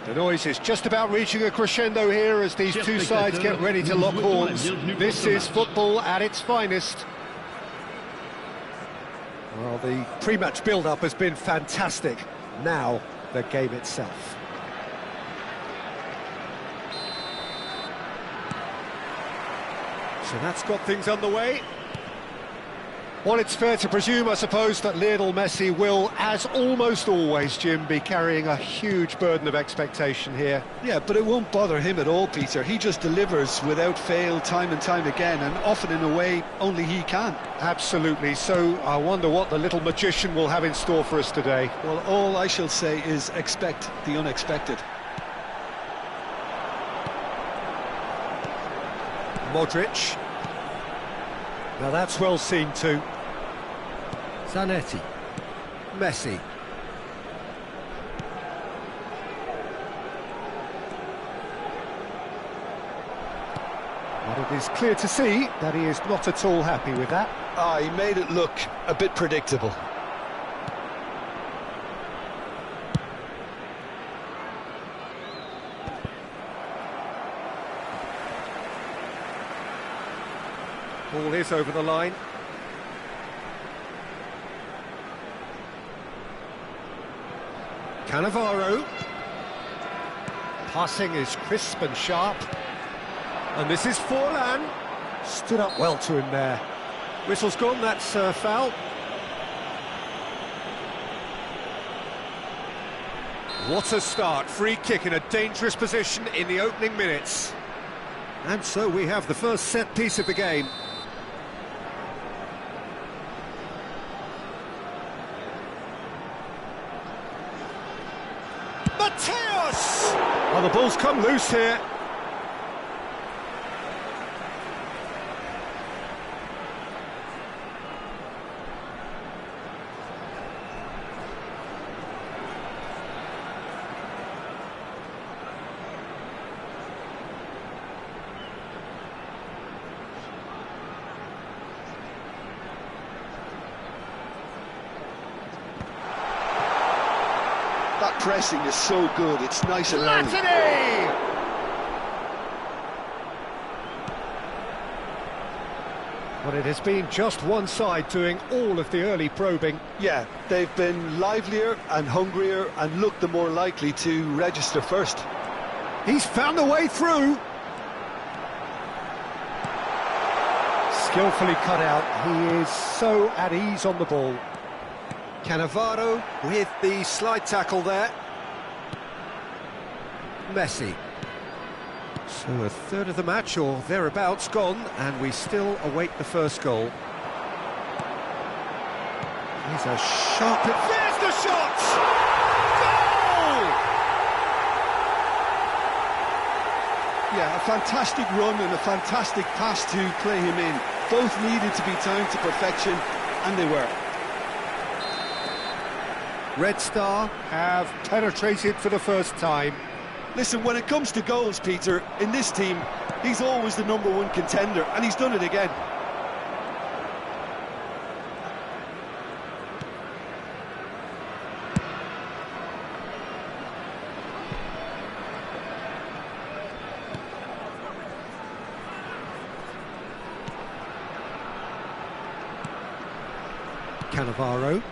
The noise is just about reaching a crescendo here as these two sides get ready to lock horns. This is football at its finest. Well, the pre-match build-up has been fantastic. Now, the game itself. So that's got things underway. Well, it's fair to presume, I suppose, that Lionel Messi will, as almost always, Jim, be carrying a huge burden of expectation here. Yeah, but it won't bother him at all, Peter. He just delivers without fail time and time again, and often in a way only he can. Absolutely. So I wonder what the little magician will have in store for us today. Well, all I shall say is expect the unexpected. Modric. Now that's well seen too. Zanetti. Messi. But it is clear to see that he is not at all happy with that. He made it look a bit predictable. Ball is over the line. Cannavaro. Passing is crisp and sharp. And this is Forlan. Stood up well to him there. Whistle's gone, that's foul. What a start. Free kick in a dangerous position in the opening minutes. And so we have the first set piece of the game. Mateos! Well, the ball's come loose here. That pressing is so good, it's nice and loud. But it has been just one side doing all of the early probing. Yeah, they've been livelier and hungrier and looked the more likely to register first. He's found a way through. Skillfully cut out. He is so at ease on the ball. Cannavaro with the slide tackle there. Messi. So a third of the match or thereabouts gone, and we still await the first goal. He's a sharp... There's the shot! Goal! Yeah, a fantastic run and a fantastic pass to play him in. Both needed to be timed to perfection, and they were. Red Star have penetrated for the first time. Listen, when it comes to goals, Peter, in this team, he's always the #1 contender, and he's done it again. Cannavaro.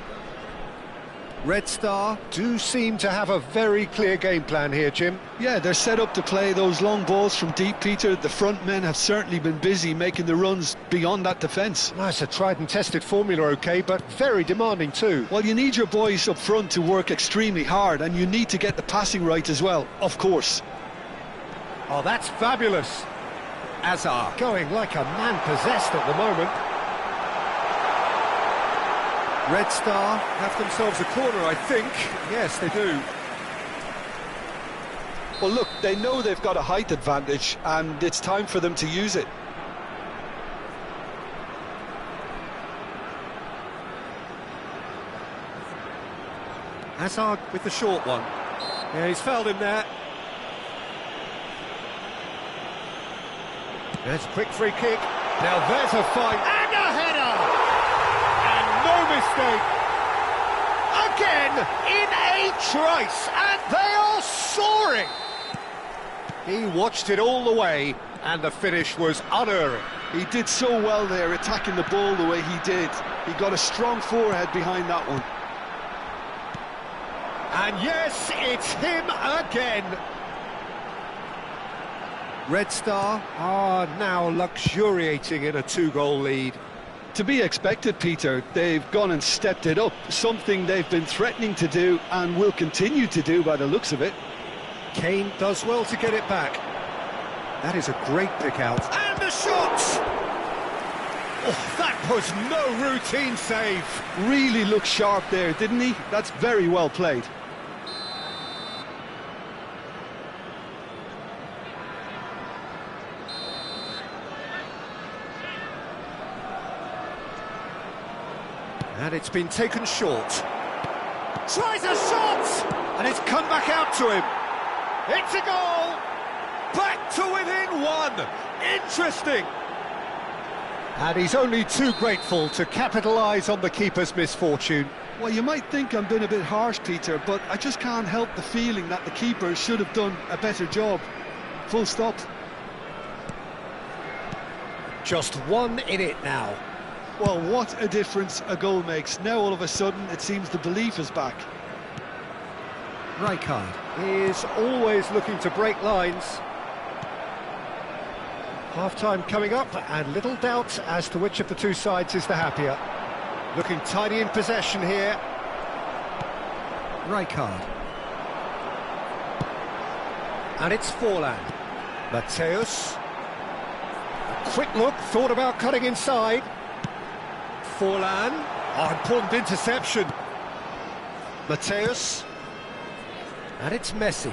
Red Star do seem to have a very clear game plan here, Jim. Yeah, they're set up to play those long balls from deep, Peter. The front men have certainly been busy making the runs beyond that defence. Well, it's a tried and tested formula, OK, but very demanding too. Well, you need your boys up front to work extremely hard, and you need to get the passing right as well, of course. Oh, that's fabulous. Azar going like a man possessed at the moment. Red Star have themselves a corner, I think. Yes, they do. Well, look, they know they've got a height advantage, and it's time for them to use it. Hazard with the short one. Yeah, he's fouled him there. There's a quick free kick. Now there's a fight. And a header! And no mistake. A again in a trice, and they are soaring. He watched it all the way, and the finish was unerring. He did so well there, attacking the ball the way he did. He got a strong forehead behind that one. And yes, it's him again. Red Star are now luxuriating in a 2-goal lead. To be expected, Peter. They've gone and stepped it up, something they've been threatening to do and will continue to do by the looks of it. Kane does well to get it back. That is a great pick out. And the shot! Oh, that was no routine save. Really looked sharp there, didn't he? That's very well played. And it's been taken short. Tries a shot! And it's come back out to him. It's a goal! Back to within one! Interesting! And he's only too grateful to capitalise on the keeper's misfortune. Well, you might think I'm being a bit harsh, Peter, but I just can't help the feeling that the keeper should have done a better job. Full stop. Just one in it now. Well, what a difference a goal makes. Now all of a sudden it seems the belief is back. Rijkaard is always looking to break lines. Half-time coming up, and little doubt as to which of the two sides is the happier. Looking tidy in possession here. Rijkaard. And it's Forlan. Mateus. A quick look, thought about cutting inside. Forlan. Oh, important interception. Mateus. And it's Messi.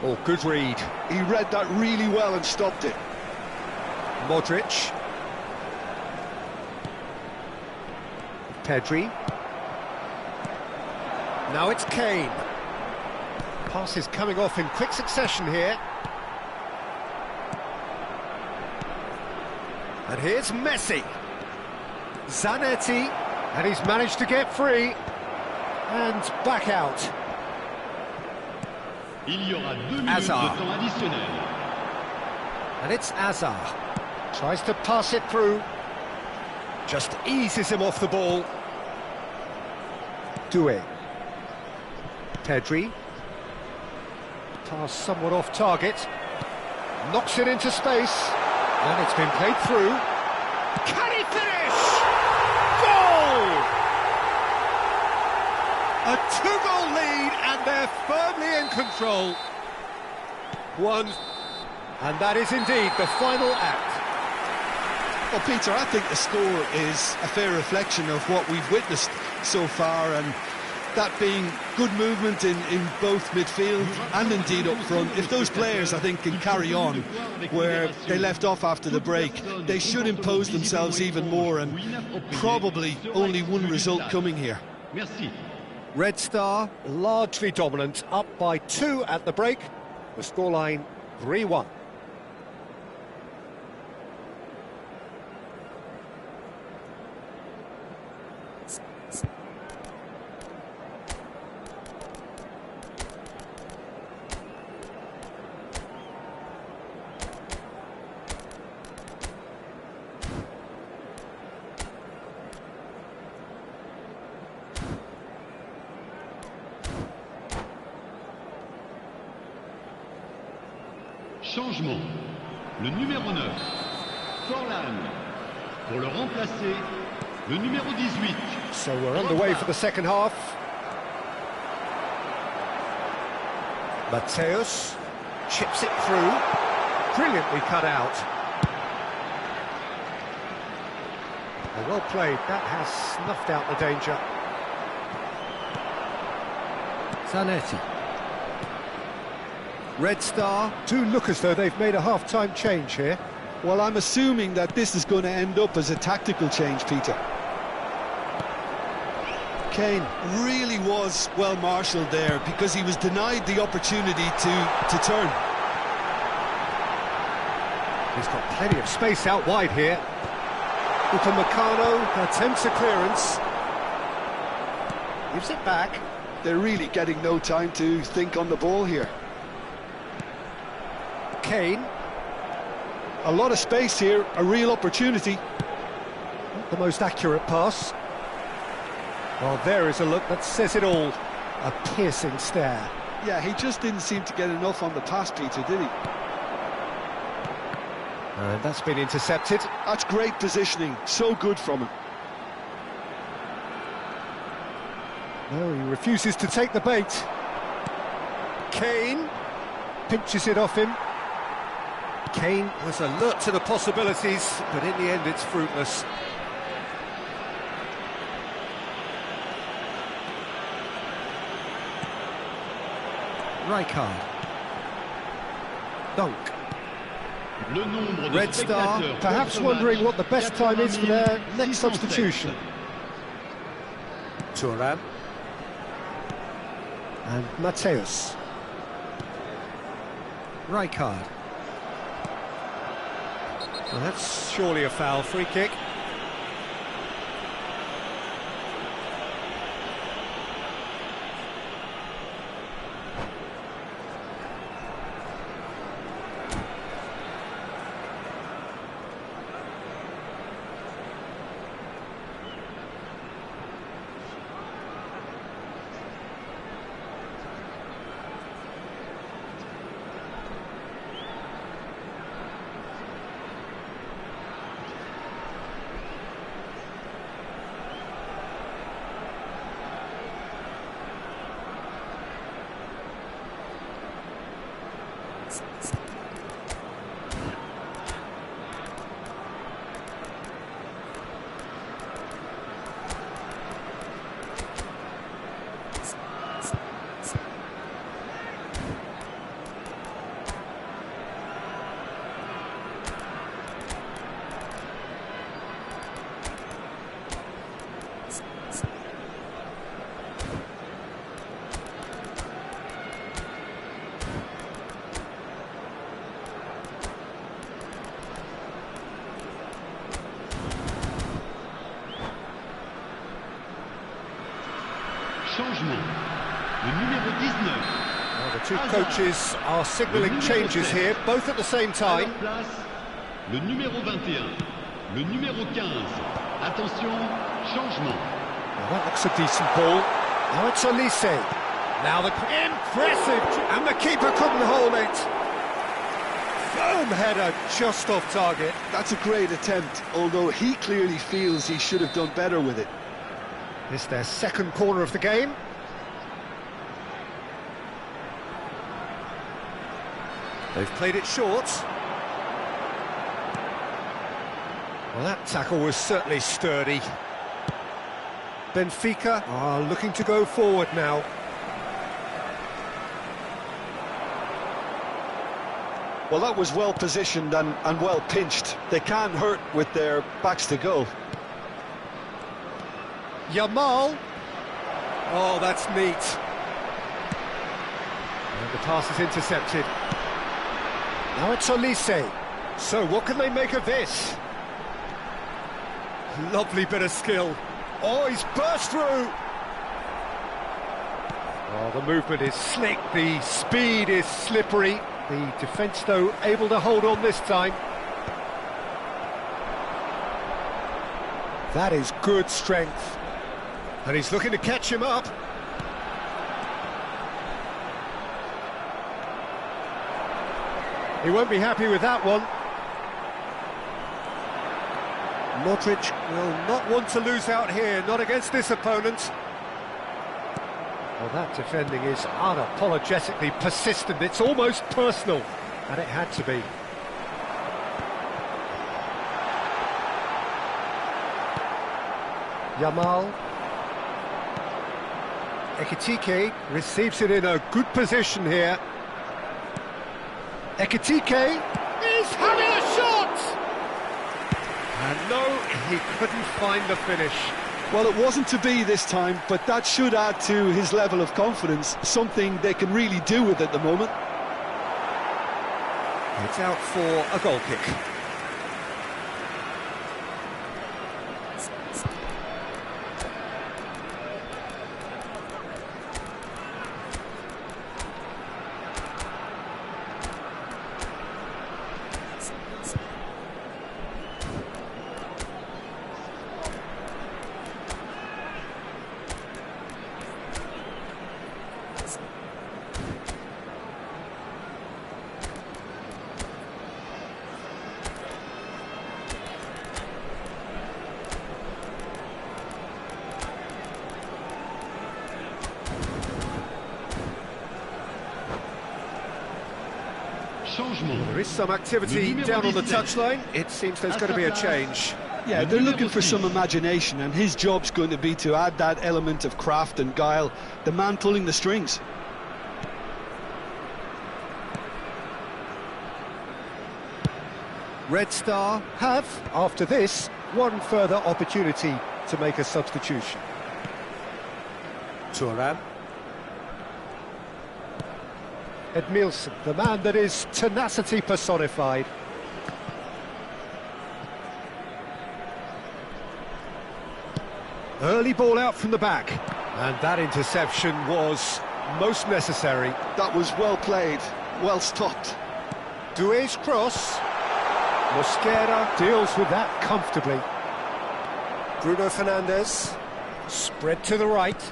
Oh, good read. He read that really well and stopped it. Modric. Pedri. Now it's Kane. Passes coming off in quick succession here. And here's Messi. Zanetti. And he's managed to get free. And back out. Hazard. And it's Hazard. Tries to pass it through. Just eases him off the ball. Doué. Pedri. Pass somewhat off target. Knocks it into space. And it's been played through. Can he finish? Goal! A 2-goal lead, and they're firmly in control. One, and that is indeed the final act. Well, Peter, I think the score is a fair reflection of what we've witnessed so far, and that being good movement in both midfield and indeed up front. If those players, I think, can carry on where they left off after the break, they should impose themselves even more, and probably only one result coming here. Red Star largely dominant, up by 2 at the break. The scoreline 3-1. Changement. Le numéro 9, Forlan. Pour le remplacer, le numéro 18. So we're underway for the second half. Mateus chips it through. Brilliantly cut out. Well played. That has snuffed out the danger. Zanetti. Red Star do look as though they've made a half-time change here. Well, I'm assuming that this is going to end up as a tactical change, Peter. Kane really was well marshalled there because he was denied the opportunity to turn. He's got plenty of space out wide here. Upamecano attempts a clearance. Gives it back. They're really getting no time to think on the ball here. Kane. A lot of space here, a real opportunity. Not the most accurate pass. Well, there is a look that says it all. A piercing stare. Yeah, he just didn't seem to get enough on the pass, Peter, did he? And that's been intercepted. That's great positioning, so good from him. No, he refuses to take the bait. Kane pinches it off him. Kane was alert to the possibilities, but in the end it's fruitless. Rijkaard. Dunk. Red Star, perhaps wondering what the best time is for their next substitution. Thuram. And Mateus. Rijkaard. Well, that's surely a foul. Free kick. Changement. Le numéro 19. Well, the two coaches are signalling changes here, both at the same time. Place, le numéro 21. Le numéro 15. Attention, changement. Well, that looks a decent ball. Now it's Olise. Now the... Impressive! And the keeper couldn't hold it. Firm header, just off target. That's a great attempt, although he clearly feels he should have done better with it. It's their second corner of the game. They've played it short. Well, that tackle was certainly sturdy. Benfica are looking to go forward now. Well, that was well positioned and well pinched. They can't hurt with their backs to goal. Yamal. Oh, that's neat. And the pass is intercepted. Now it's Olise. So what can they make of this? Lovely bit of skill. Oh, he's burst through. Oh, the movement is slick, the speed is slippery. The defence, though, able to hold on this time. That is good strength. And he's looking to catch him up. He won't be happy with that one. Modric will not want to lose out here, not against this opponent. Well, that defending is unapologetically persistent. It's almost personal, and it had to be. Yamal. Ekitike receives it in a good position here. Ekitike is having a shot! And no, he couldn't find the finish. Well, it wasn't to be this time, but that should add to his level of confidence, something they can really do with at the moment. It's out for a goal kick. changement. There is some activity down on the touchline. It seems there's going to be a change. Yeah, they're looking for some imagination, and his job's going to be to add that element of craft and guile, the man pulling the strings. Red Star have, after this, one further opportunity to make a substitution. Thuram. Edmilson, the man that is tenacity personified. Early ball out from the back, and that interception was most necessary. That was well played, well stopped. Doué's cross. Mosquera deals with that comfortably. Bruno Fernandes, spread to the right.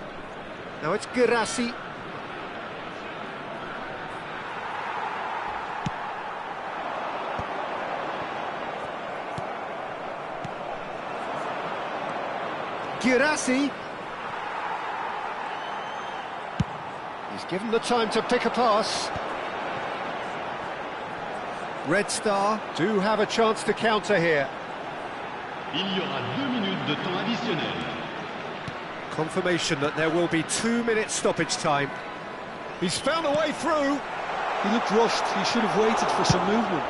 Now it's Guirassy. Guirassy. He's given the time to pick a pass. Red Star do have a chance to counter here. Il y aura 2 minutes de temps additionnel. Confirmation that there will be 2 minutes stoppage time. He's found a way through. He looked rushed, he should have waited for some movement.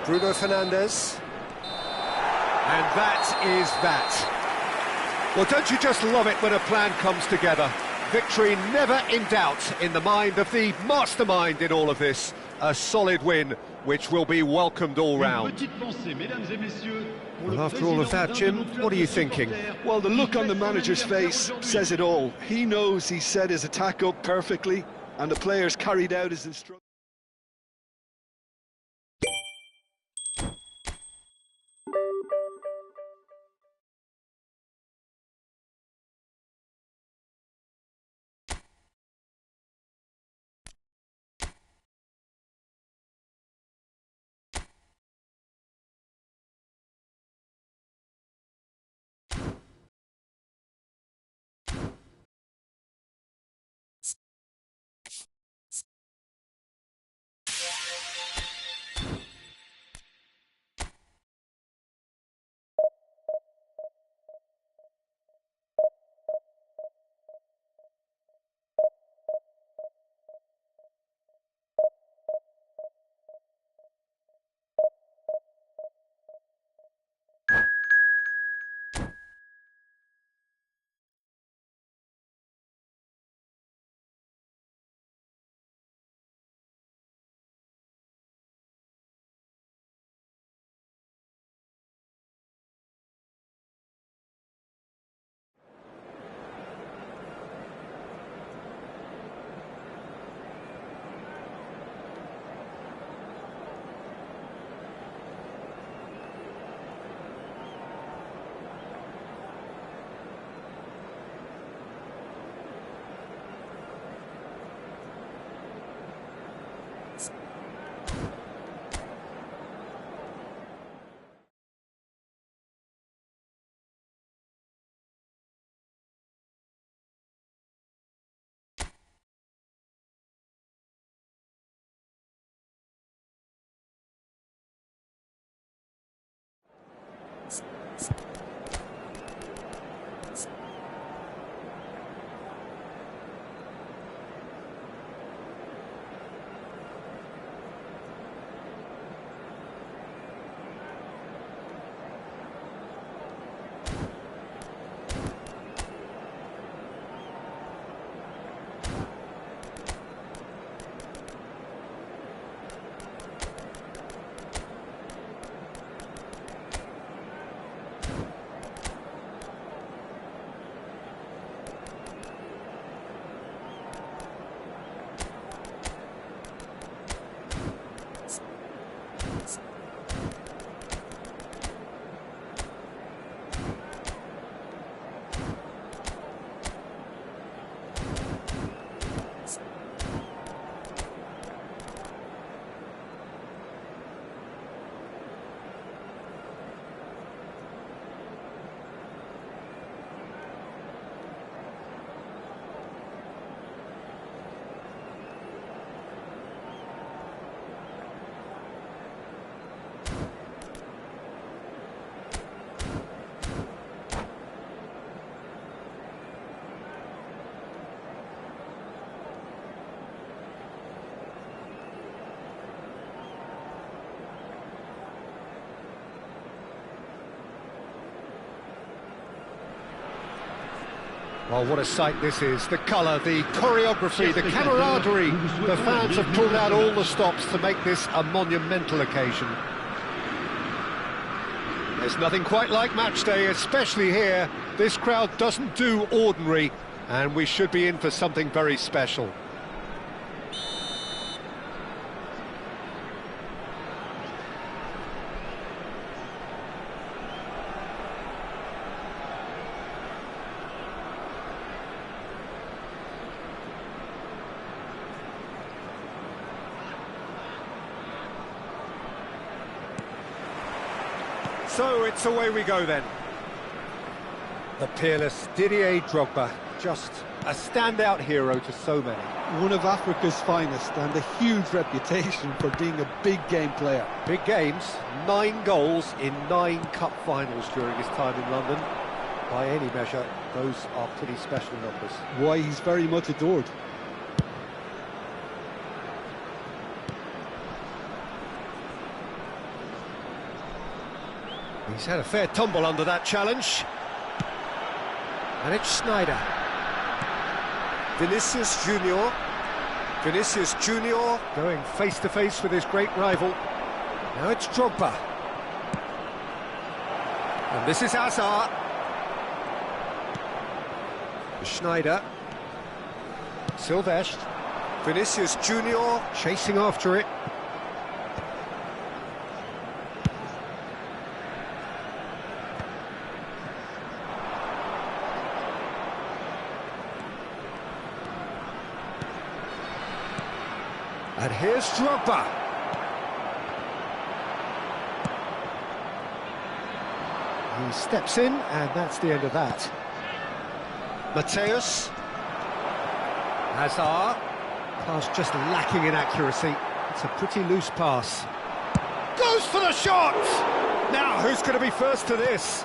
Bruno Fernandes. And that is that. Well, don't you just love it when a plan comes together? Victory never in doubt in the mind of the mastermind in all of this. A solid win, which will be welcomed all round. Well, after all of that, Jim, what are you thinking? Well, the look on the manager's face says it all. He knows he set his attack up perfectly, and the players carried out his instructions. Well, what a sight this is. The colour, the choreography, the camaraderie. The fans have pulled out all the stops to make this a monumental occasion. There's nothing quite like match day, especially here. This crowd doesn't do ordinary, and we should be in for something very special. So it's away we go then. The peerless Didier Drogba, just a standout hero to so many. One of Africa's finest and a huge reputation for being a big game player. Big games, 9 goals in 9 cup finals during his time in London. By any measure, those are pretty special numbers. Why, he's very much adored. He's had a fair tumble under that challenge. And it's Schneider. Vinicius Junior. Vinicius Junior going face-to-face with his great rival. Now it's Drogba. And this is Hazard. Schneider. Silvestre. Vinicius Junior chasing after it. And here's Drogba. He steps in, and that's the end of that. Mateus. Hazard. Pass just lacking in accuracy. It's a pretty loose pass. Goes for the shot! Now, who's going to be first to this?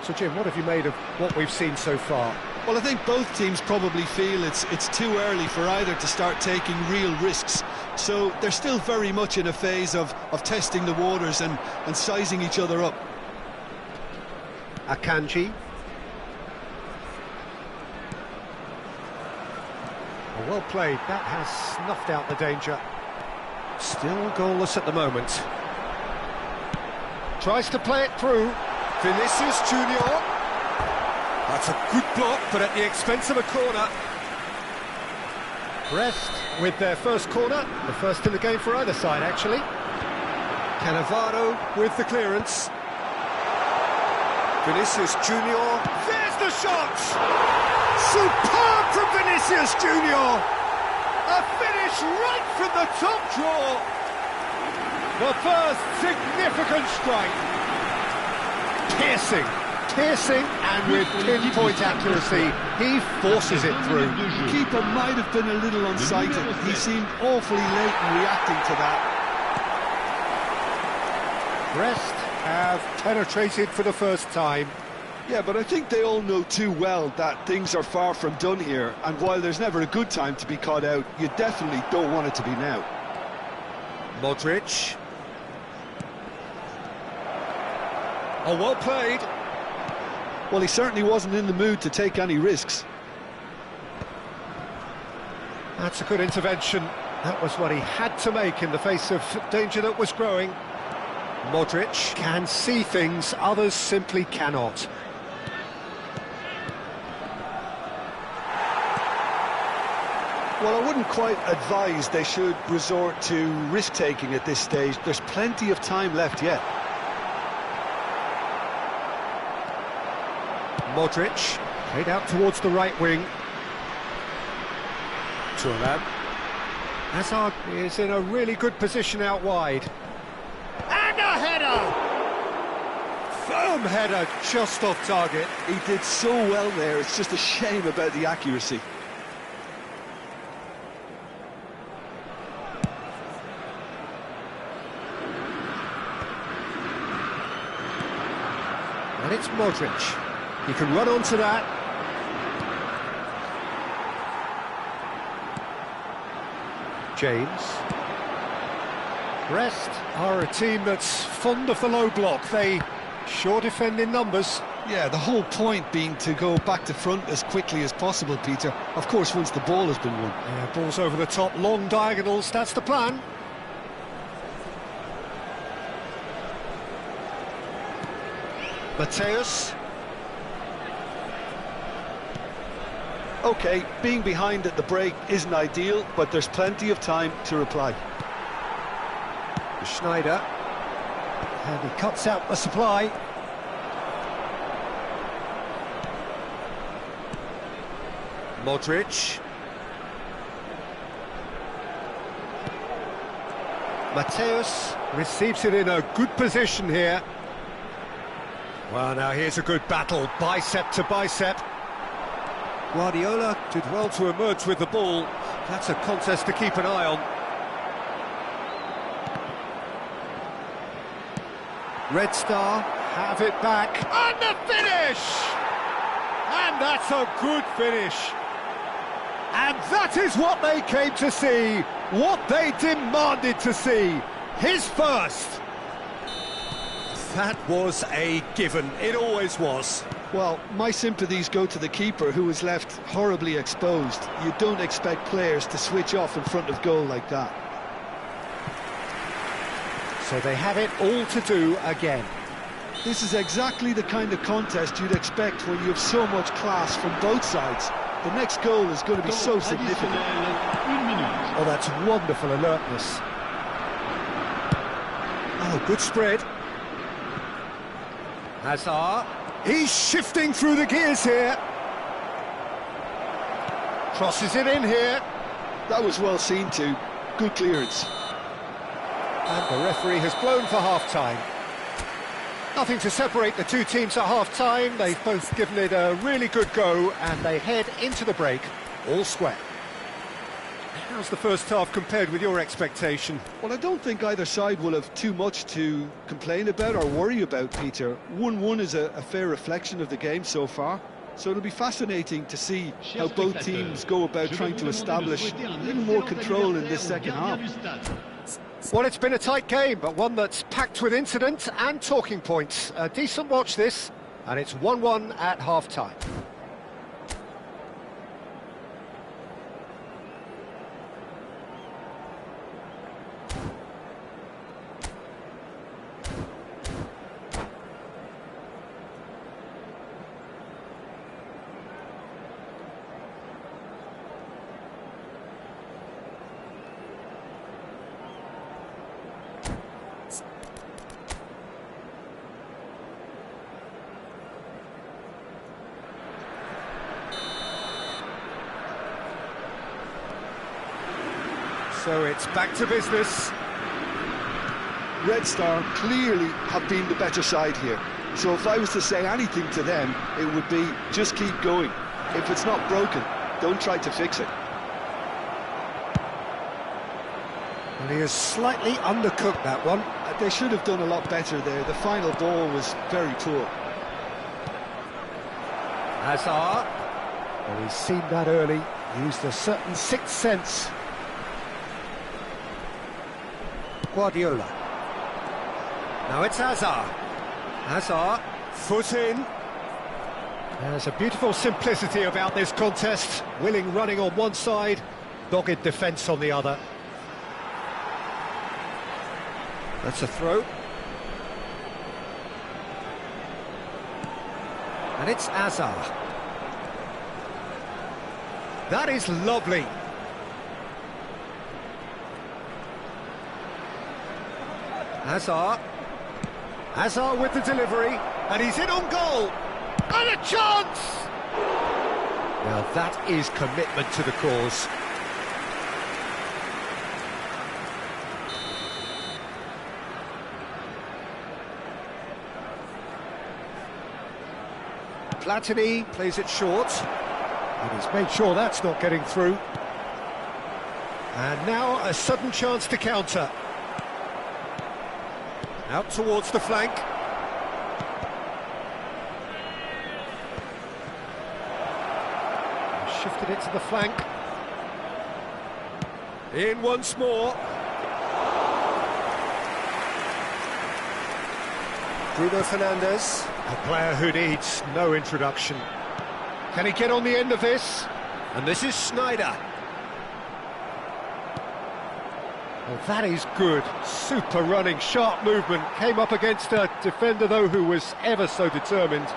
So, Jim, what have you made of what we've seen so far? Well, I think both teams probably feel it's too early for either to start taking real risks. So they're still very much in a phase of testing the waters and sizing each other up. Akanji. Well played. That has snuffed out the danger. Still goalless at the moment. Tries to play it through. Vinicius Junior. That's a good block, but at the expense of a corner. Brest with their first corner, the first in the game for either side, actually. Cannavaro with the clearance. Vinicius Junior. There's the shot! Superb from Vinicius Junior! A finish right from the top draw. The first significant strike. Piercing, and with pinpoint accuracy, he forces it through. The keeper might have been a little unsighted. He seemed awfully late in reacting to that. Brest have penetrated for the first time. Yeah, but I think they all know too well that things are far from done here, and while there's never a good time to be caught out, you definitely don't want it to be now. Modric. Oh, well played. Well, he certainly wasn't in the mood to take any risks. That's a good intervention. That was what he had to make in the face of danger that was growing. Modric can see things others simply cannot. Well, I wouldn't quite advise they should resort to risk-taking at this stage. There's plenty of time left yet. Modric, played out towards the right wing. Thuram. Hazard is in a really good position out wide. And a header! Firm header, just off target. He did so well there, it's just a shame about the accuracy. And it's Modric. He can run onto that. James. Brest are a team that's fond of the low block. They sure defend in numbers. Yeah, the whole point being to go back to front as quickly as possible, Peter. Of course, once the ball has been won. Yeah, ball's over the top, long diagonals, that's the plan. Mateus. OK, being behind at the break isn't ideal, but there's plenty of time to reply. Schneider. And he cuts out the supply. Modric. Mateus receives it in a good position here. Well, now here's a good battle, bicep to bicep. Guardiola did well to emerge with the ball. That's a contest to keep an eye on. Red Star have it back. And the finish! And that's a good finish. And that is what they came to see, what they demanded to see. His first. That was a given, it always was. Well, my sympathies go to the keeper, who was left horribly exposed. You don't expect players to switch off in front of goal like that. So they have it all to do again. This is exactly the kind of contest you'd expect when you have so much class from both sides. The next goal is going to be so significant. Oh, that's wonderful alertness. Oh, good spread. Hazard. He's shifting through the gears here. Crosses it in here. That was well seen too. Good clearance. And the referee has blown for half-time. Nothing to separate the two teams at half-time. They've both given it a really good go, and they head into the break all square. How's the first half compared with your expectation? Well, I don't think either side will have too much to complain about or worry about, Peter. 1-1 is a fair reflection of the game so far. So it'll be fascinating to see how both teams go about trying to establish a little more control in this second half. Well, it's been a tight game, but one that's packed with incident and talking points. A decent watch this, and it's 1-1 at half-time. So it's back to business. Red Star clearly have been the better side here. So if I was to say anything to them, it would be just keep going. If it's not broken, don't try to fix it. And he has slightly undercooked that one. They should have done a lot better there. The final ball was very poor. Hazard. Well, he's seen that early. Used a certain sixth sense. Guardiola. Now it's Hazard. Hazard, foot in. There's a beautiful simplicity about this contest. Willing running on one side, dogged defence on the other. That's a throw. And it's Hazard. That is lovely. Hazard. Hazard with the delivery, and he's in on goal. And a chance! Now that is commitment to the cause. Platini plays it short, and he's made sure that's not getting through. And now a sudden chance to counter. Out towards the flank. Shifted it to the flank. In once more. Bruno Fernandes. A player who needs no introduction. Can he get on the end of this? And this is Sneijder. Well, that is good. Super running, sharp movement. Came up against a defender, though, who was ever so determined.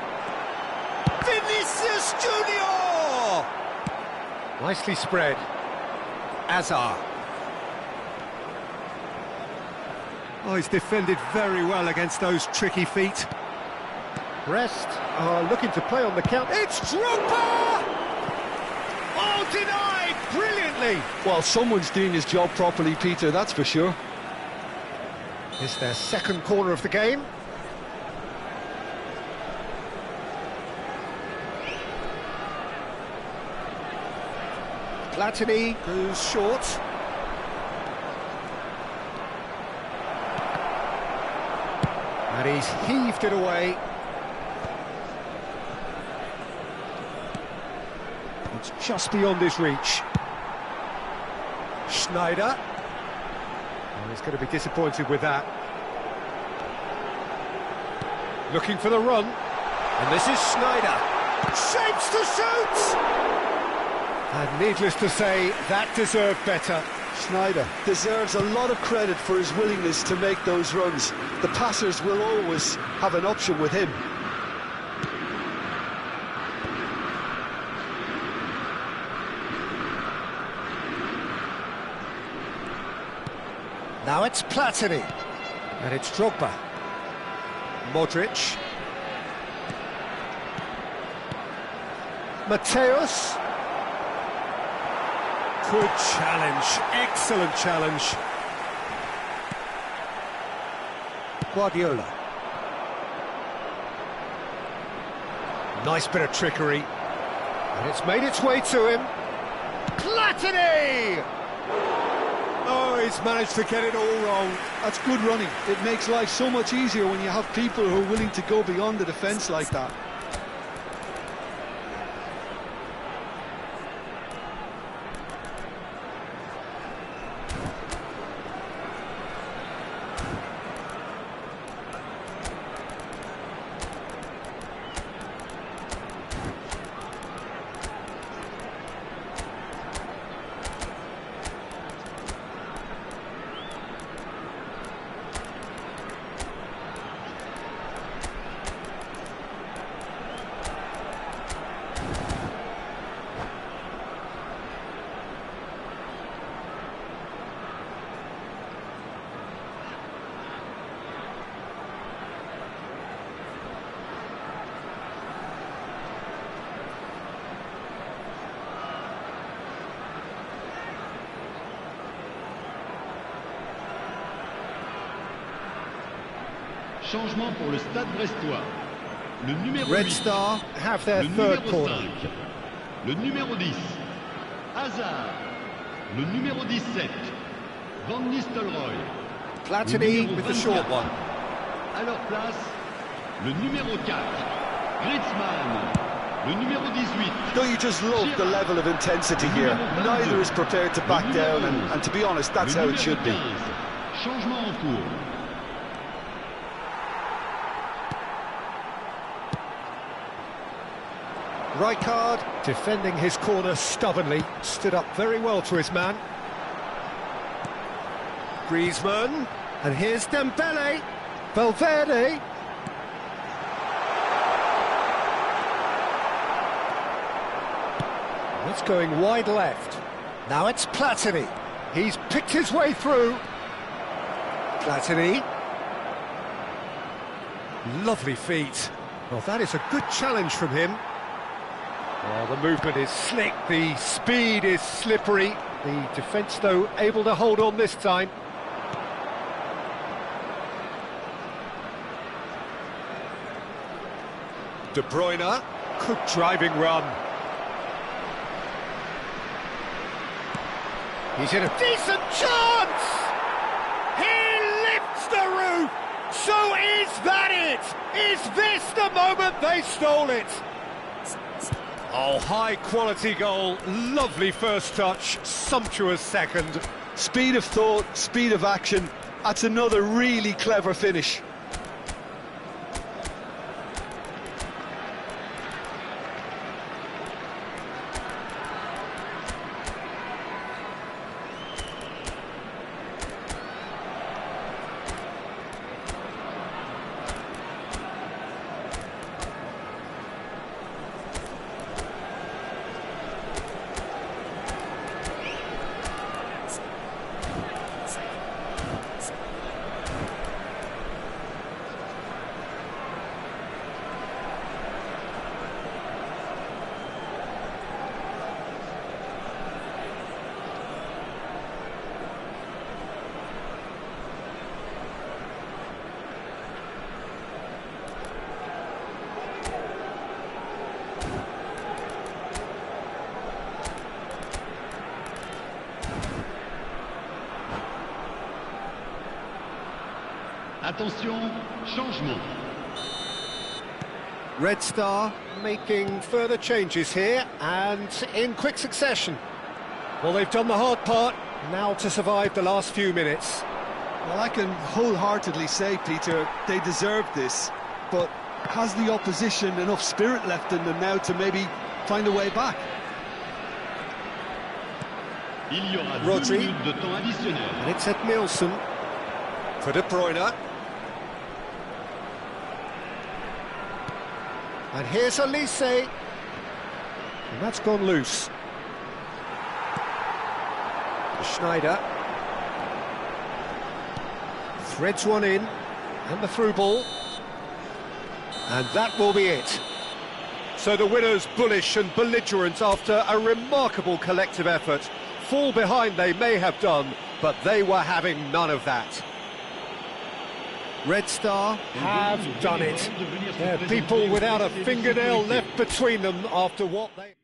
Vinicius Junior! Nicely spread. Azar. Oh, he's defended very well against those tricky feet. Brest are looking to play on the count. It's Drogba! Oh, denied brilliantly! Well, someone's doing his job properly, Peter, that's for sure. It's their second corner of the game. Platini goes short. And he's heaved it away. It's just beyond his reach. Sneijder. Oh, he's going to be disappointed with that. Looking for the run. And this is Sneijder. Shapes to shoot! And needless to say, that deserved better. Sneijder deserves a lot of credit for his willingness to make those runs. The passers will always have an option with him. Now it's Platini. And it's Drogba. Modric. Mateus. Good challenge, excellent challenge. Guardiola. Nice bit of trickery. And it's made its way to him. Platini! Oh, he's managed to get it all wrong. That's good running. It makes life so much easier when you have people who are willing to go beyond the defence like that. Changement pour le Stade Brestois. Le numéro Red 8. Star have their Le third numéro corner. 5. Le numéro 10. Hazard. Le numéro 17. Van Nistelrooy. Platini with the short one. À leur place, le numéro 4. Griezmann. Le numéro 18. Don't you just love the level of intensity here? Neither is prepared to back down, and to be honest, that's how it should be. Changement en cours. Rijkaard defending his corner stubbornly, stood up very well to his man. Griezmann, and here's Dembele, Valverde. It's going wide left. Now it's Platini. He's picked his way through. Platini. Lovely feet. Well, that is a good challenge from him. Well, the movement is slick, the speed is slippery. The defence, though, able to hold on this time. De Bruyne, good driving run. He's in a decent chance! He lifts the roof! So is that it? Is this the moment they stole it? Oh, high-quality goal, lovely first touch, sumptuous second. Speed of thought, speed of action, that's another really clever finish. Attention, changement. Red Star making further changes here, and in quick succession. Well, they've done the hard part, now to survive the last few minutes. Well, I can wholeheartedly say, Peter, they deserve this, but has the opposition enough spirit left in them now to maybe find a way back? Il y aura 2 Rodri. minutes de temps additionnel. And it's Ed Nielsen for De Bruyne. And here's Elise. And that's gone loose. Schneider. Threads one in. And the through ball. And that will be it. So the winners bullish and belligerent after a remarkable collective effort. Fall behind they may have done, but they were having none of that. Red Star have done it. They're people without a fingernail left between them after what they...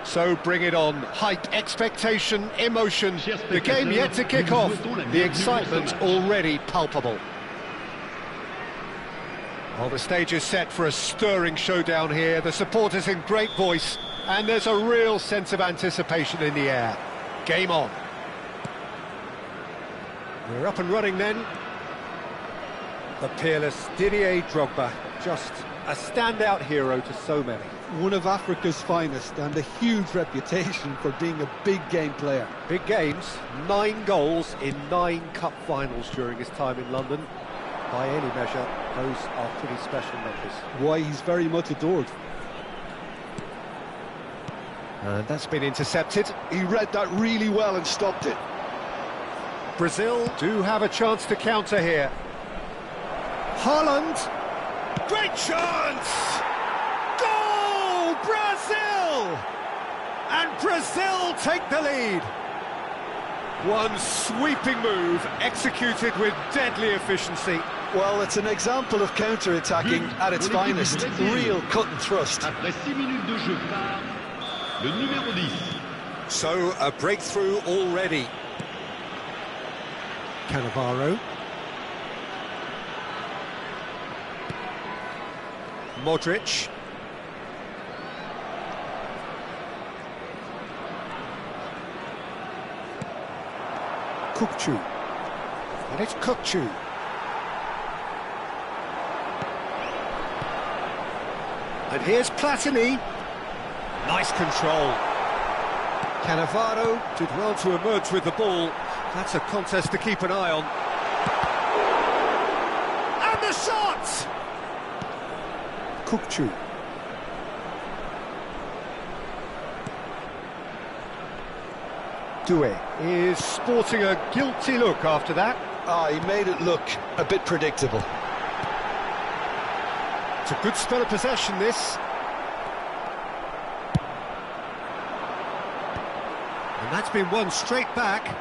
So bring it on. Hype, expectation, emotion. The game yet to kick off. The excitement already palpable. Well, the stage is set for a stirring showdown here. The supporters in great voice, and there's a real sense of anticipation in the air. Game on. We're up and running then. The peerless Didier Drogba, just a standout hero to so many. One of Africa's finest and a huge reputation for being a big game player. Big games, 9 goals in 9 cup finals during his time in London. By any measure, those are pretty special numbers. Why, he's very much adored. And that's been intercepted. He read that really well and stopped it. Brazil do have a chance to counter here. Haaland. Great chance! Goal! Brazil! And Brazil take the lead. One sweeping move, executed with deadly efficiency. Well, it's an example of counter-attacking at its finest. Real cut and thrust. Après 6 minutes de jeu part le numéro 10. So, a breakthrough already. Cannavaro. Modric. Kukçu. And it's Kukçu. And here's Platini. Nice control. Cannavaro did well to emerge with the ball. That's a contest to keep an eye on. And the shot! Kukçu. Doué is sporting a guilty look after that. He made it look a bit predictable. It's a good spell of possession, this. And that's been won straight back.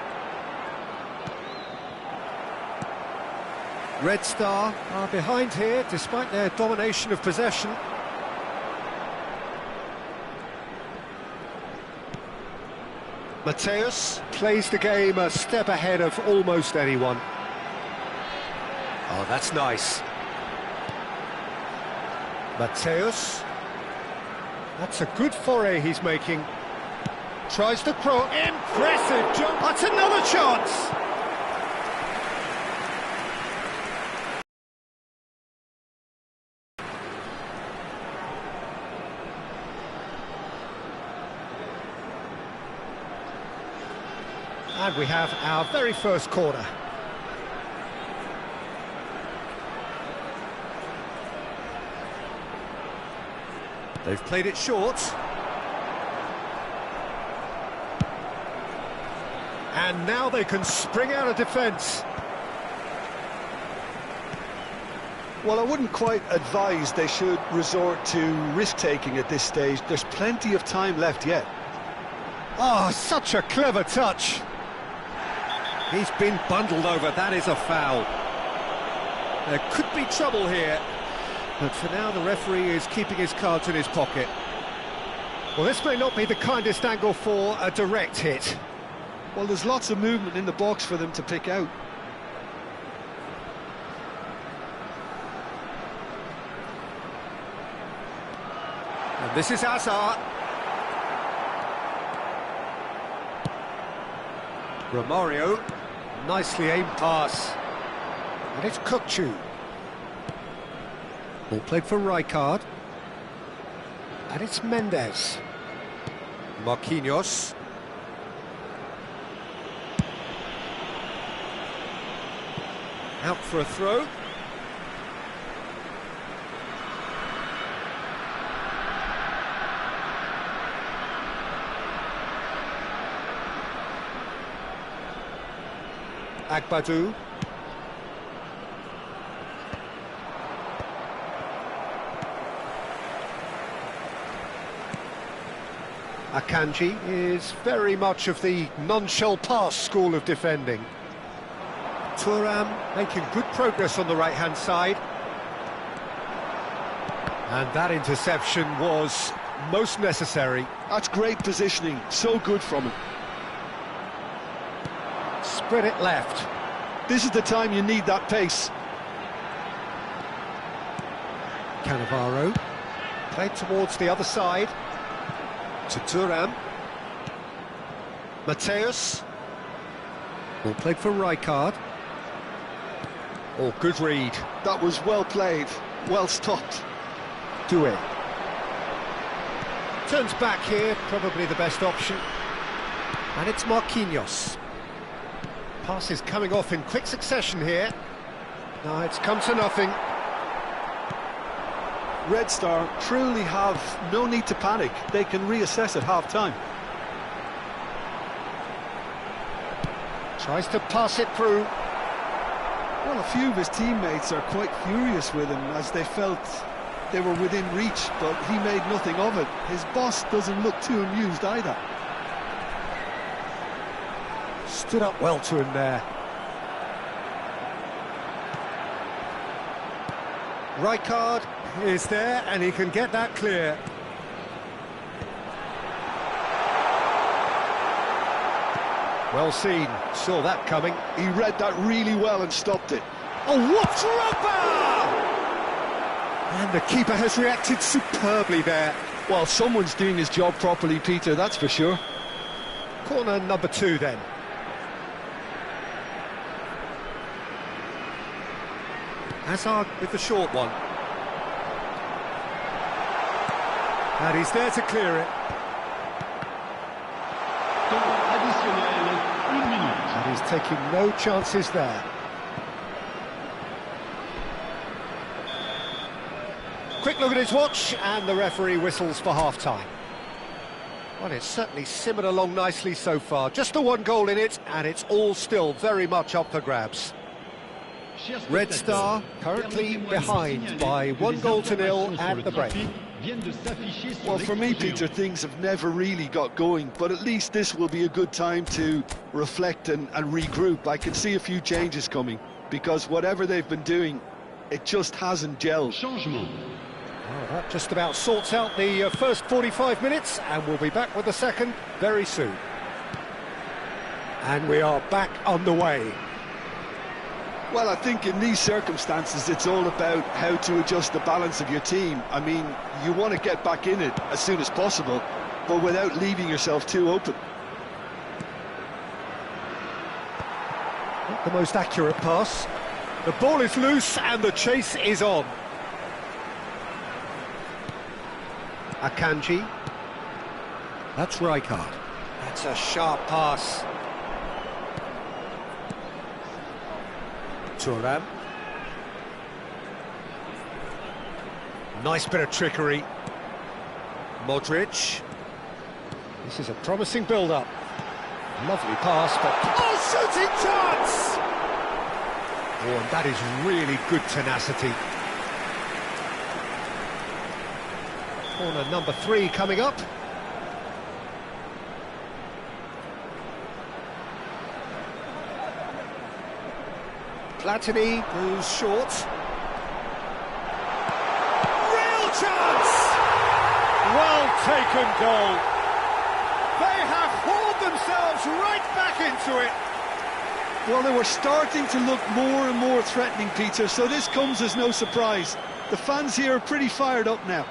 Red Star are behind here, despite their domination of possession. Mateus plays the game a step ahead of almost anyone. Oh, that's nice. Mateus. That's a good foray he's making. Tries to throw. Impressive jump. That's another chance. And we have our very first corner. They've played it short. And now they can spring out of defence. Well, I wouldn't quite advise they should resort to risk-taking at this stage. There's plenty of time left yet. Oh, such a clever touch. He's been bundled over, that is a foul. There could be trouble here, but for now the referee is keeping his cards in his pocket. Well, this may not be the kindest angle for a direct hit. Well, there's lots of movement in the box for them to pick out. And this is Hazard. Romario, nicely aimed pass. And it's Kukçu. Ball played for Rijkaard. And it's Mendes. Marquinhos. Out for a throw. Agbadou. Akanji is very much of the non-shell pass school of defending. Thuram making good progress on the right-hand side. And that interception was most necessary. That's great positioning, so good from him. Spread it left. This is the time you need that pace. Cannavaro. Played towards the other side. To Thuram. Mateus. Ball played for Rijkaard. Oh, good read. That was well played, well stopped. Doué. Turns back here, probably the best option. And it's Marquinhos. Pass is coming off in quick succession here. No, it's come to nothing. Red Star truly have no need to panic. They can reassess at half-time. Tries to pass it through. Well, a few of his teammates are quite furious with him as they felt they were within reach, but he made nothing of it. His boss doesn't look too amused either. Stood up well to him there. Rijkaard is there and he can get that clear. Well seen, saw that coming. He read that really well and stopped it. Oh, what dropper! And the keeper has reacted superbly there. Well, someone's doing his job properly, Peter, that's for sure. Corner number 2 then. Hazard with the short one. And he's there to clear it. Temps additionnel, 1 minute. And he's taking no chances there. Quick look at his watch, and the referee whistles for half-time. Well, it's certainly simmered along nicely so far. Just the 1 goal in it, and it's all still very much up for grabs. Red Star currently behind by 1-0 at the break. Well, for me, Peter, things have never really got going, but at least this will be a good time to reflect and regroup. I can see a few changes coming, because whatever they've been doing, it just hasn't gelled. Changement. Well, that just about sorts out the first 45 minutes, and we'll be back with the second very soon. And we are back underway. Well, I think in these circumstances, it's all about how to adjust the balance of your team. I mean, you want to get back in it as soon as possible, but without leaving yourself too open. Not the most accurate pass. The ball is loose and the chase is on. Akanji. That's Rijkaard. That's a sharp pass. Thuram. Nice bit of trickery. Modric. This is a promising build-up. Lovely pass, but... Oh, shooting chance! Oh, and that is really good tenacity. Corner number 3 coming up. Platini goes short. Real chance! Well taken goal. They have hauled themselves right back into it. Well, they were starting to look more and more threatening, Peter, so this comes as no surprise. The fans here are pretty fired up now.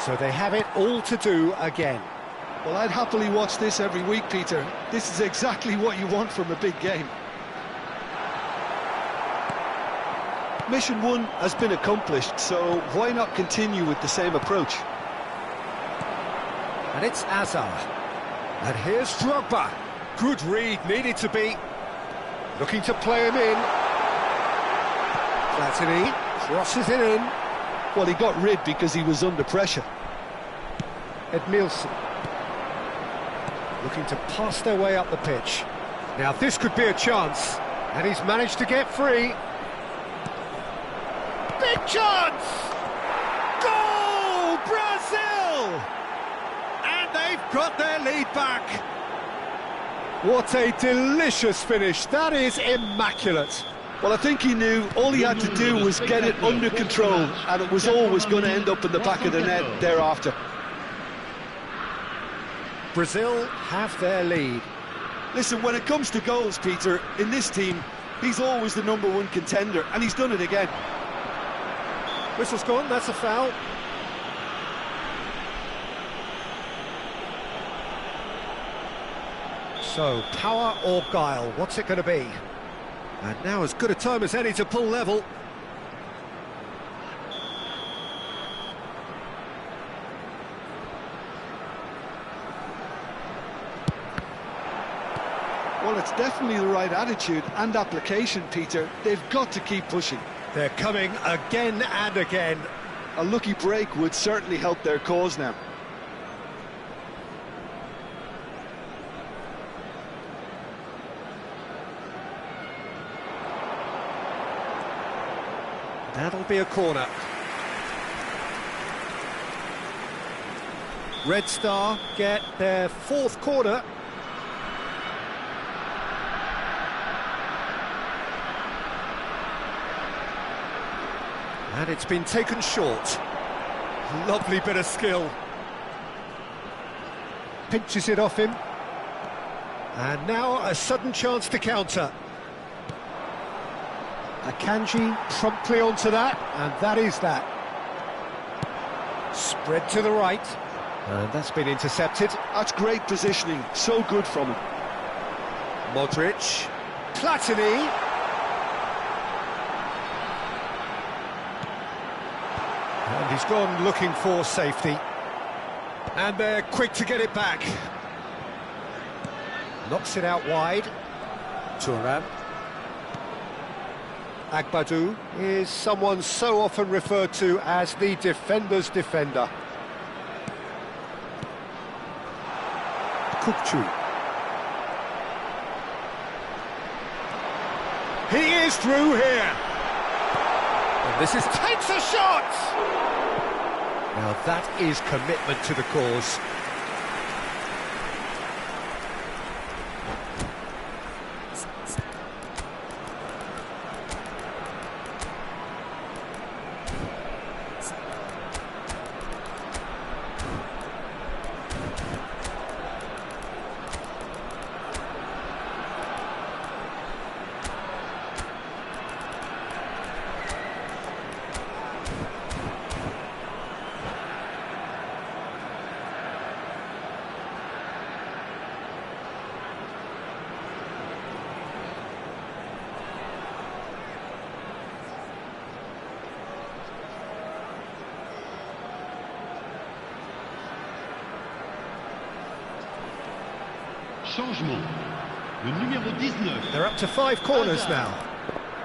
So they have it all to do again. Well, I'd happily watch this every week, Peter. This is exactly what you want from a big game. Mission 1 has been accomplished, so why not continue with the same approach? And it's Hazard. And here's Drogba. Good read, needed to be. Looking to play him in. Platini crosses it in. Well, he got rid because he was under pressure. Edmilson. Looking to pass their way up the pitch. Now this could be a chance, and he's managed to get free. Big chance! Goal! Brazil! And they've got their lead back. What a delicious finish. That is immaculate. Well, I think he knew all he had to do was get it under control, and it was always going to end up in the back of the net thereafter. Brazil have their lead. Listen, when it comes to goals, Peter, in this team, he's always the #1 contender, and he's done it again. Whistle's gone, that's a foul. So, power or guile, what's it going to be? And now as good a time as any to pull level. Well, it's definitely the right attitude and application, Peter. They've got to keep pushing. They're coming again and again. A lucky break would certainly help their cause now. That'll be a corner. Red Star get their fourth corner. And it's been taken short. Lovely bit of skill. Pinches it off him. And now a sudden chance to counter. Akanji promptly onto that, and that is that. Spread to the right. And that's been intercepted. That's great positioning, so good from him. Modric. Platini. And he's gone looking for safety. And they're quick to get it back. Knocks it out wide. Thuram. Agbadou is someone so often referred to as the defender's defender. Kukçu. He is through here. And this takes a shot. Now that is commitment to the cause. Changement. Le numéro 19. They're up to 5 corners now.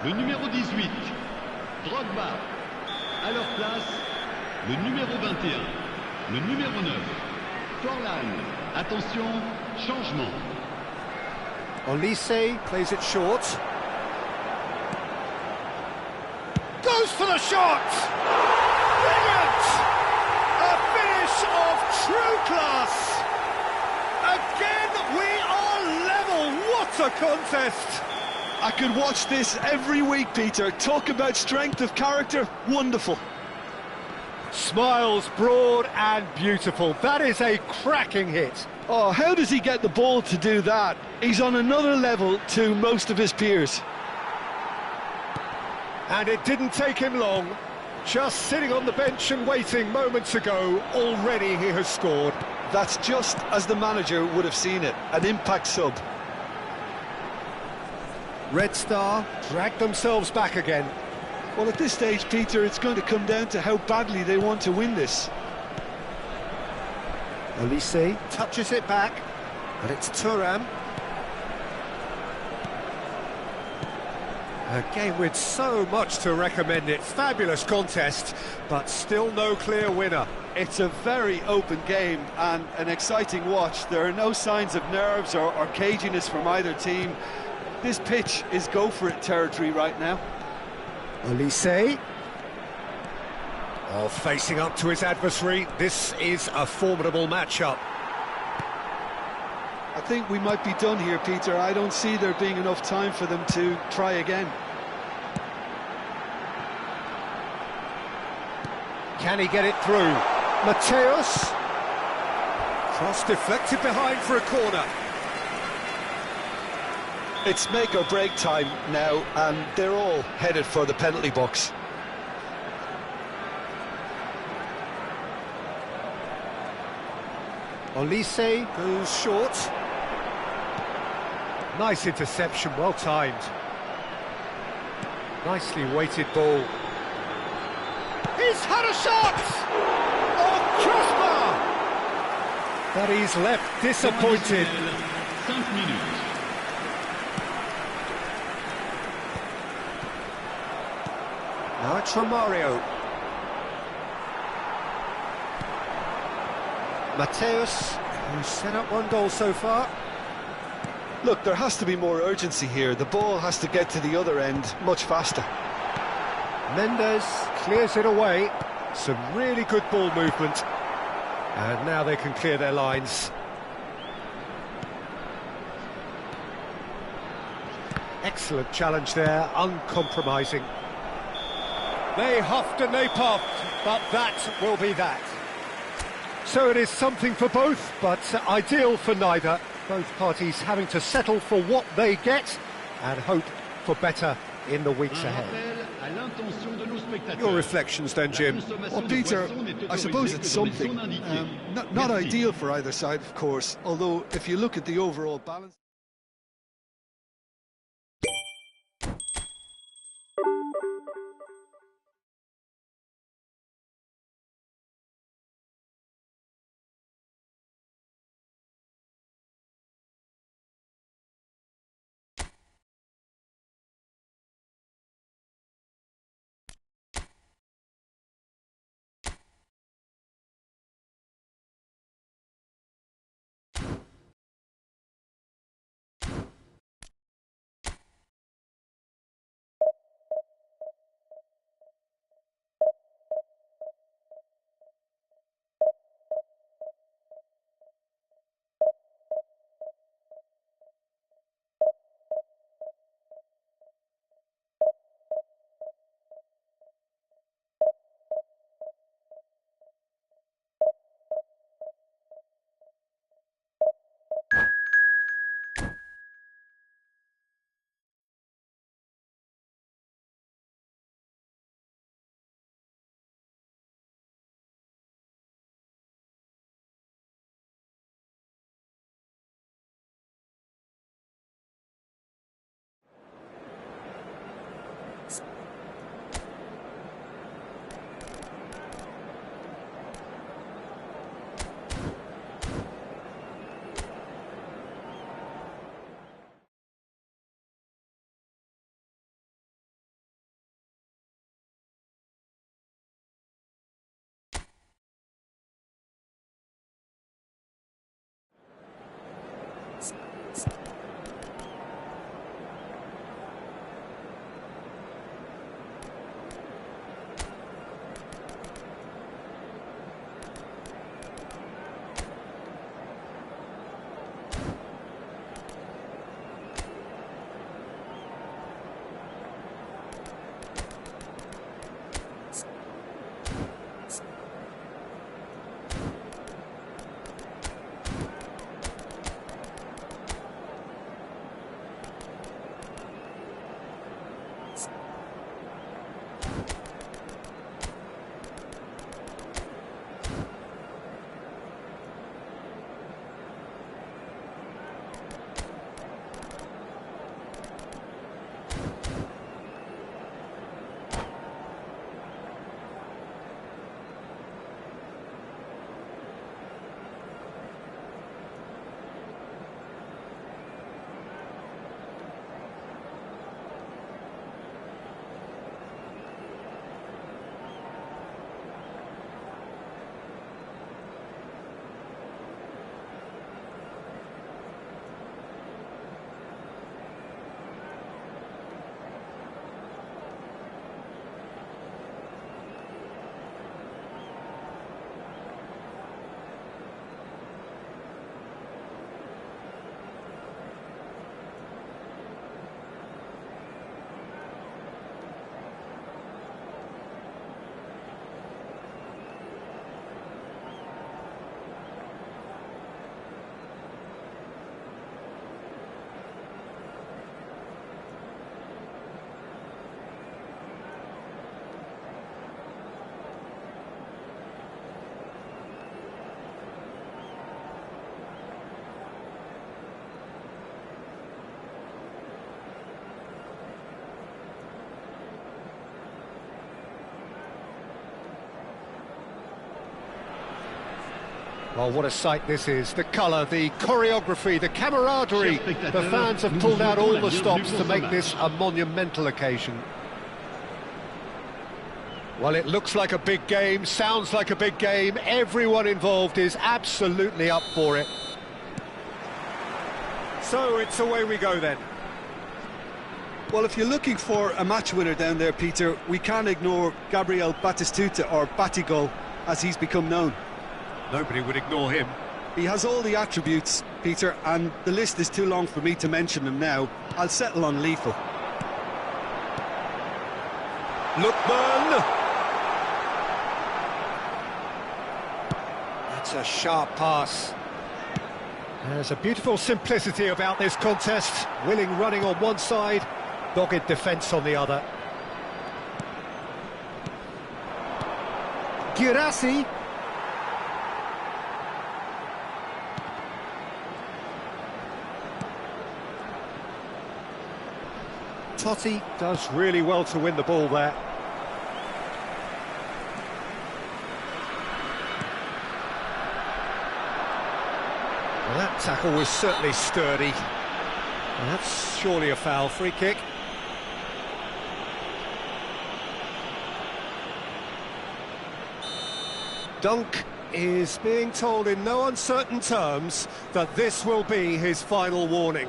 Le numéro 18. Drogba. À leur place, le numéro 21. Le numéro 9. Forlan. Attention, changement. Olise plays it short. Goes for the shot! Brilliant! A finish of true class! Again, we are level. What a contest! I could watch this every week, Peter. Talk about strength of character. Wonderful. Smiles broad and beautiful. That is a cracking hit. Oh, how does he get the ball to do that? He's on another level to most of his peers. And it didn't take him long. Just sitting on the bench and waiting moments ago, already he has scored. That's just as the manager would have seen it, an impact sub. Red Star drag themselves back again. Well, at this stage, Peter, it's going to come down to how badly they want to win this. Olise touches it back, but it's Thuram. A game with so much to recommend it. Fabulous contest, but still no clear winner. It's a very open game and an exciting watch. There are no signs of nerves or caginess from either team. This pitch is go-for-it territory right now. Olise. Oh, facing up to his adversary. This is a formidable matchup. I think we might be done here, Peter. I don't see there being enough time for them to try again. Can he get it through? Mateus. Cross deflected behind for a corner. It's make or break time now, and they're all headed for the penalty box. Olise goes short. Nice interception, well timed. Nicely weighted ball. He's had a shot! Oh, crossbar! But he's left disappointed. 5 minutes. Now it's Romario. Mateus, who's set up one goal so far. Look, there has to be more urgency here. The ball has to get to the other end much faster. Mendes clears it away. Some really good ball movement. And now they can clear their lines. Excellent challenge there, uncompromising. They huffed and they puffed, but that will be that. So it is something for both, but ideal for neither. Both parties having to settle for what they get and hope for better in the weeks ahead. Your reflections then, Jim? Well, Peter, I suppose it's something. Not ideal for either side, of course, although if you look at the overall balance... Well, what a sight this is. The colour, the choreography, the camaraderie. The fans have pulled out all the stops to make this a monumental occasion. Well, it looks like a big game, sounds like a big game. Everyone involved is absolutely up for it. So it's away we go then. Well, if you're looking for a match winner down there, Peter, we can't ignore Gabriel Batistuta, or Batigol, as he's become known. Nobody would ignore him. He has all the attributes, Peter, and the list is too long for me to mention them now. I'll settle on lethal. Lookman! That's a sharp pass. There's a beautiful simplicity about this contest. Willing running on one side, dogged defence on the other. Girassi. Totti does really well to win the ball there. Well, that tackle was certainly sturdy. And that's surely a foul. Free kick. Dunk is being told in no uncertain terms that this will be his final warning.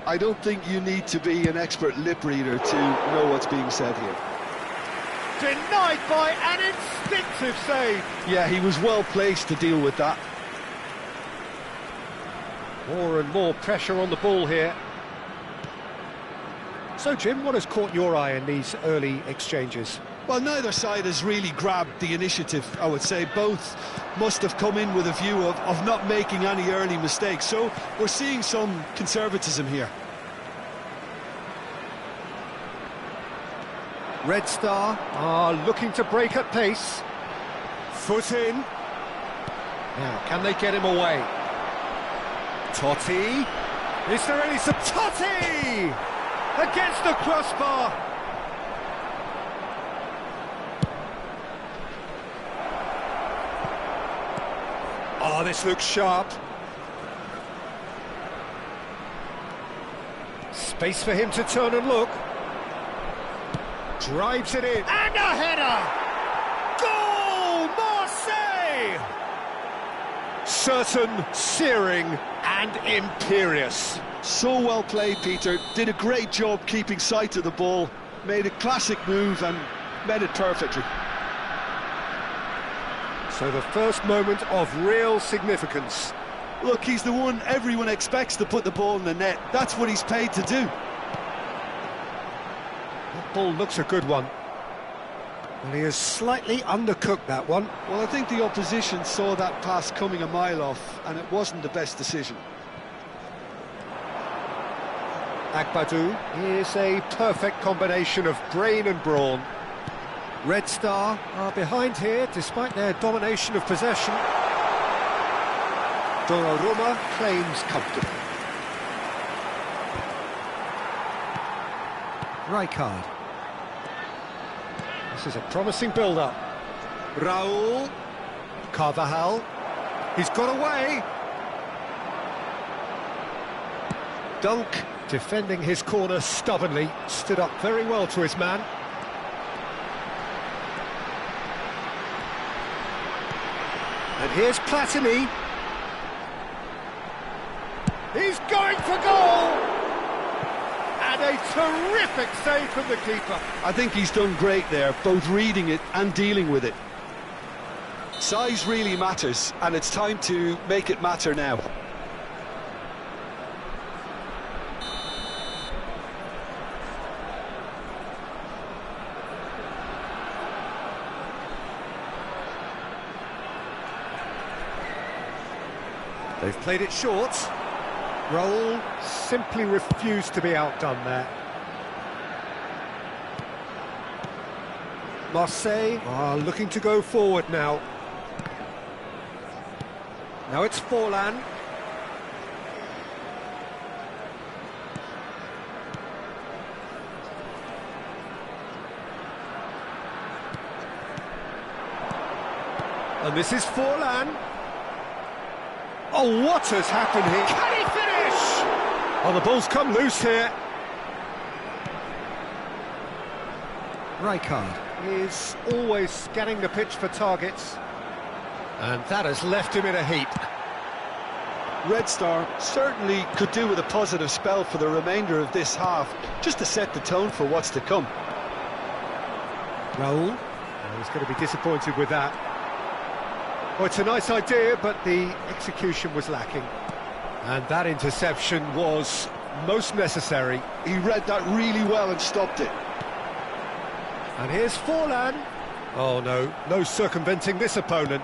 I don't think you need to be an expert lip reader to know what's being said here. Denied by an instinctive save. Yeah, he was well placed to deal with that. More and more pressure on the ball here. So, Jim, what has caught your eye in these early exchanges? Well, neither side has really grabbed the initiative, I would say. Both must have come in with a view of not making any early mistakes. So we're seeing some conservatism here. Red Star are looking to break at pace. Foot in. Now, can they get him away? Totti. Is there any... Totti! Against the crossbar. Oh, this looks sharp. Space for him to turn and look. Drives it in. And a header! Goal! Marseille! Certain, searing and imperious. So well played, Peter. Did a great job keeping sight of the ball. Made a classic move and met it perfectly. So the first moment of real significance. Look, he's the one everyone expects to put the ball in the net. That's what he's paid to do. That ball looks a good one. Well, he has slightly undercooked that one. Well, I think the opposition saw that pass coming a mile off, and it wasn't the best decision. Agbadou is a perfect combination of brain and brawn. Red Star are behind here, despite their domination of possession. Donnarumma claims comfortably. Rijkaard. This is a promising build-up. Raul. Carvajal. He's got away. Dunk, defending his corner stubbornly, stood up very well to his man. And here's Platini. He's going for goal! And a terrific save from the keeper. I think he's done great there, both reading it and dealing with it. Size really matters, and it's time to make it matter now. They've played it short. Raul simply refused to be outdone there. Marseille are looking to go forward now. Now it's Forlan. And this is Forlan. Oh, what has happened here? Can he finish? Oh, the ball's come loose here. Rijkaard. is always scanning the pitch for targets. And that has left him in a heap. Red Star certainly could do with a positive spell for the remainder of this half, just to set the tone for what's to come. Raul, he's going to be disappointed with that. Well, it's a nice idea, but the execution was lacking. And that interception was most necessary. He read that really well and stopped it. And here's Forlan. Oh no, no circumventing this opponent.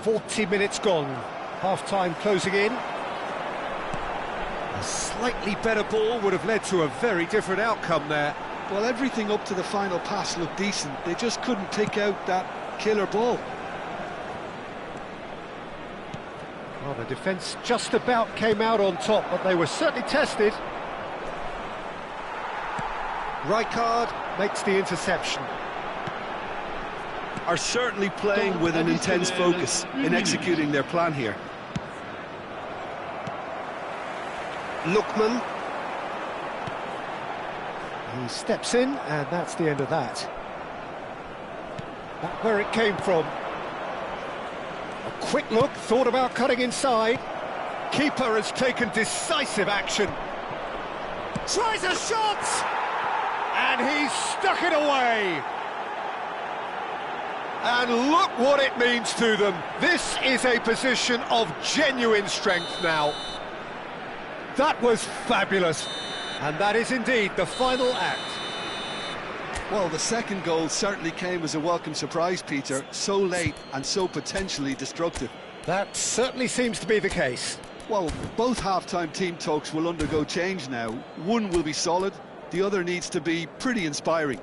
40 minutes gone, half-time closing in. A slightly better ball would have led to a very different outcome there. Well, everything up to the final pass looked decent. They just couldn't pick out that killer ball. Well, the defence just about came out on top, but they were certainly tested. Rijkaard makes the interception. Are certainly playing with an intense focus in executing their plan here. Lookman. He steps in, and that's the end of that. Back where it came from. A quick look, thought about cutting inside. Keeper has taken decisive action. Tries a shot! And he's stuck it away. And look what it means to them. This is a position of genuine strength now. That was fabulous. And that is indeed the final act. Well, the second goal certainly came as a welcome surprise, Peter. So late and so potentially destructive. That certainly seems to be the case. Well, both half-time team talks will undergo change now. One will be solid, the other needs to be pretty inspiring.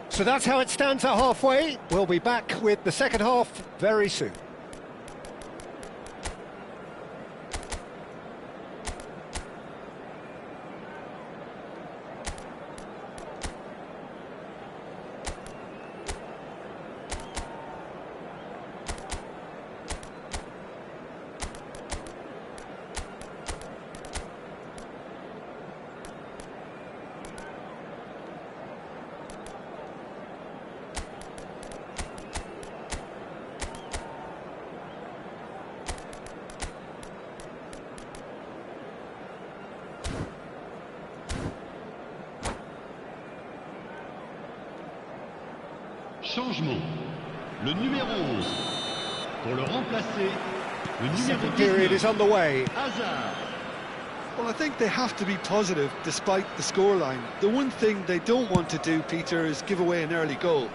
So that's how it stands at halfway. We'll be back with the second half very soon. Changement. Le numéro 11. Pour le remplacer, le numéro Second period is underway. Hazard. Well, I think they have to be positive despite the scoreline. The one thing they don't want to do, Peter, is give away an early goal.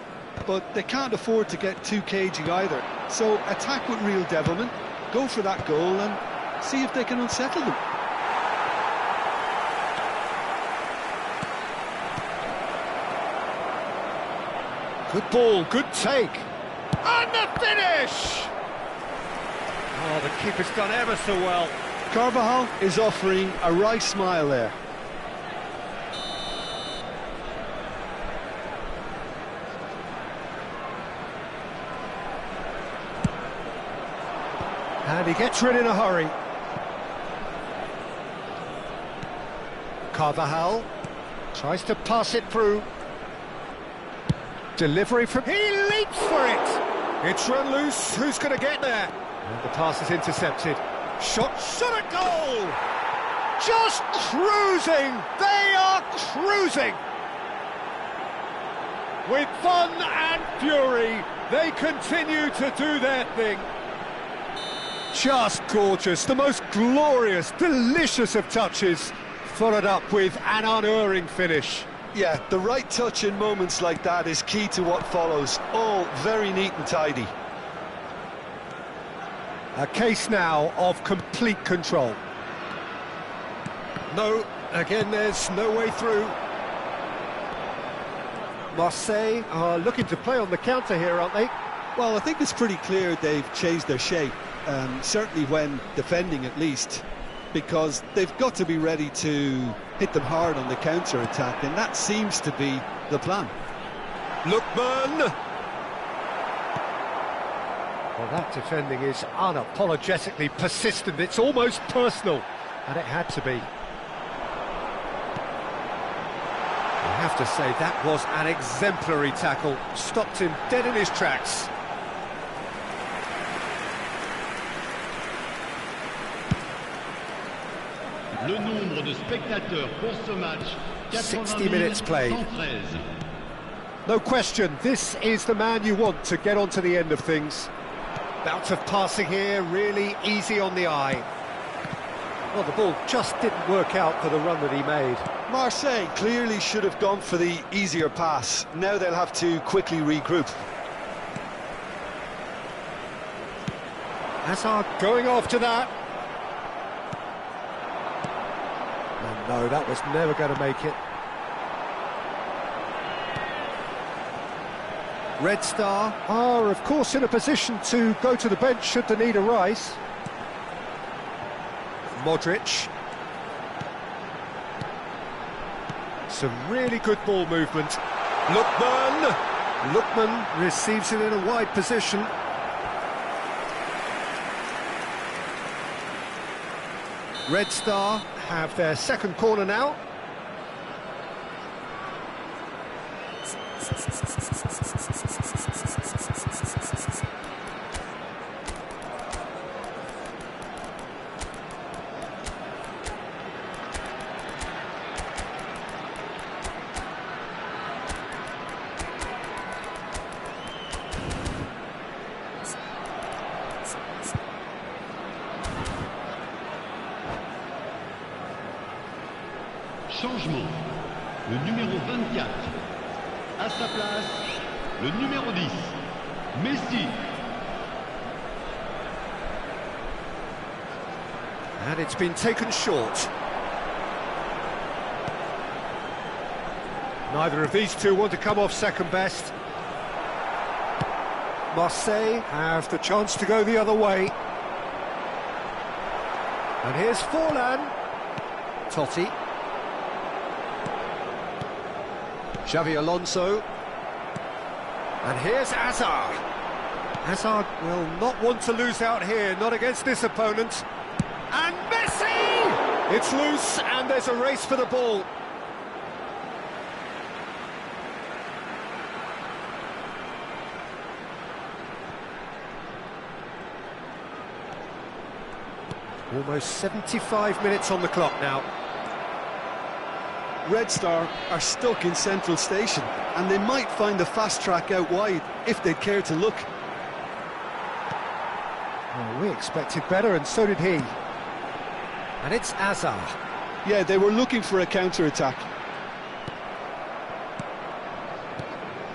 But they can't afford to get too cagey either. So attack with real devilment, go for that goal and see if they can unsettle them. Good ball, good take. And the finish! Oh, the keeper's done ever so well. Carvajal is offering a wry smile there. And he gets rid in a hurry. Carvajal tries to pass it through. Delivery from... He leaps for it! It's run loose, who's going to get there? And the pass is intercepted. Shot at goal! Just cruising! They are cruising! With fun and fury, they continue to do their thing. Just gorgeous, the most glorious, delicious of touches, followed up with an unerring finish. Yeah, the right touch in moments like that is key to what follows. All very neat and tidy. A case now of complete control. No, again there's no way through. Marseille are looking to play on the counter here, aren't they? Well, I think it's pretty clear they've changed their shape, certainly when defending at least, because they've got to be ready to hit them hard on the counter-attack, and that seems to be the plan. Lookman! Well, that defending is unapologetically persistent, it's almost personal, and it had to be. I have to say, that was an exemplary tackle. Stopped him dead in his tracks. Le nombre de spectateurs pour ce match, 60 minutes played. 113. No question, this is the man you want to get onto the end of things. Bout of passing here, really easy on the eye. Well, the ball just didn't work out for the run that he made. Marseille clearly should have gone for the easier pass. Now they'll have to quickly regroup. Hazard going after that. Oh, no, that was never going to make it. Red Star are, of course, in a position to go to the bench should the need arise. Modric. Some really good ball movement. Lookman receives it in a wide position. Red Star have their second corner now. Changement. Le numéro 24. À sa place, le numéro 10. Messi. And it's been taken short. Neither of these two want to come off second best. Marseille have the chance to go the other way. And here's Forlan. Totti. Xavi Alonso. And here's Hazard. Hazard will not want to lose out here, not against this opponent. And Messi! It's loose, and there's a race for the ball. Almost 75 minutes on the clock now. Red Star are stuck in Central Station, and they might find a fast track out wide if they'd care to look. Well, we expected better, and so did he. And it's Hazard. Yeah, they were looking for a counter-attack.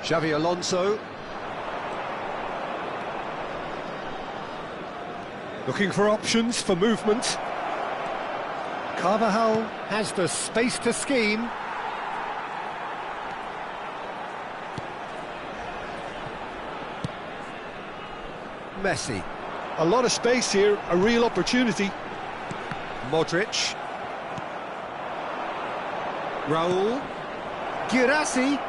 Xavi Alonso. Looking for options for movement. Carvajal has the space to scheme. Messi. A lot of space here, a real opportunity. Modric. Raul. Guirassy.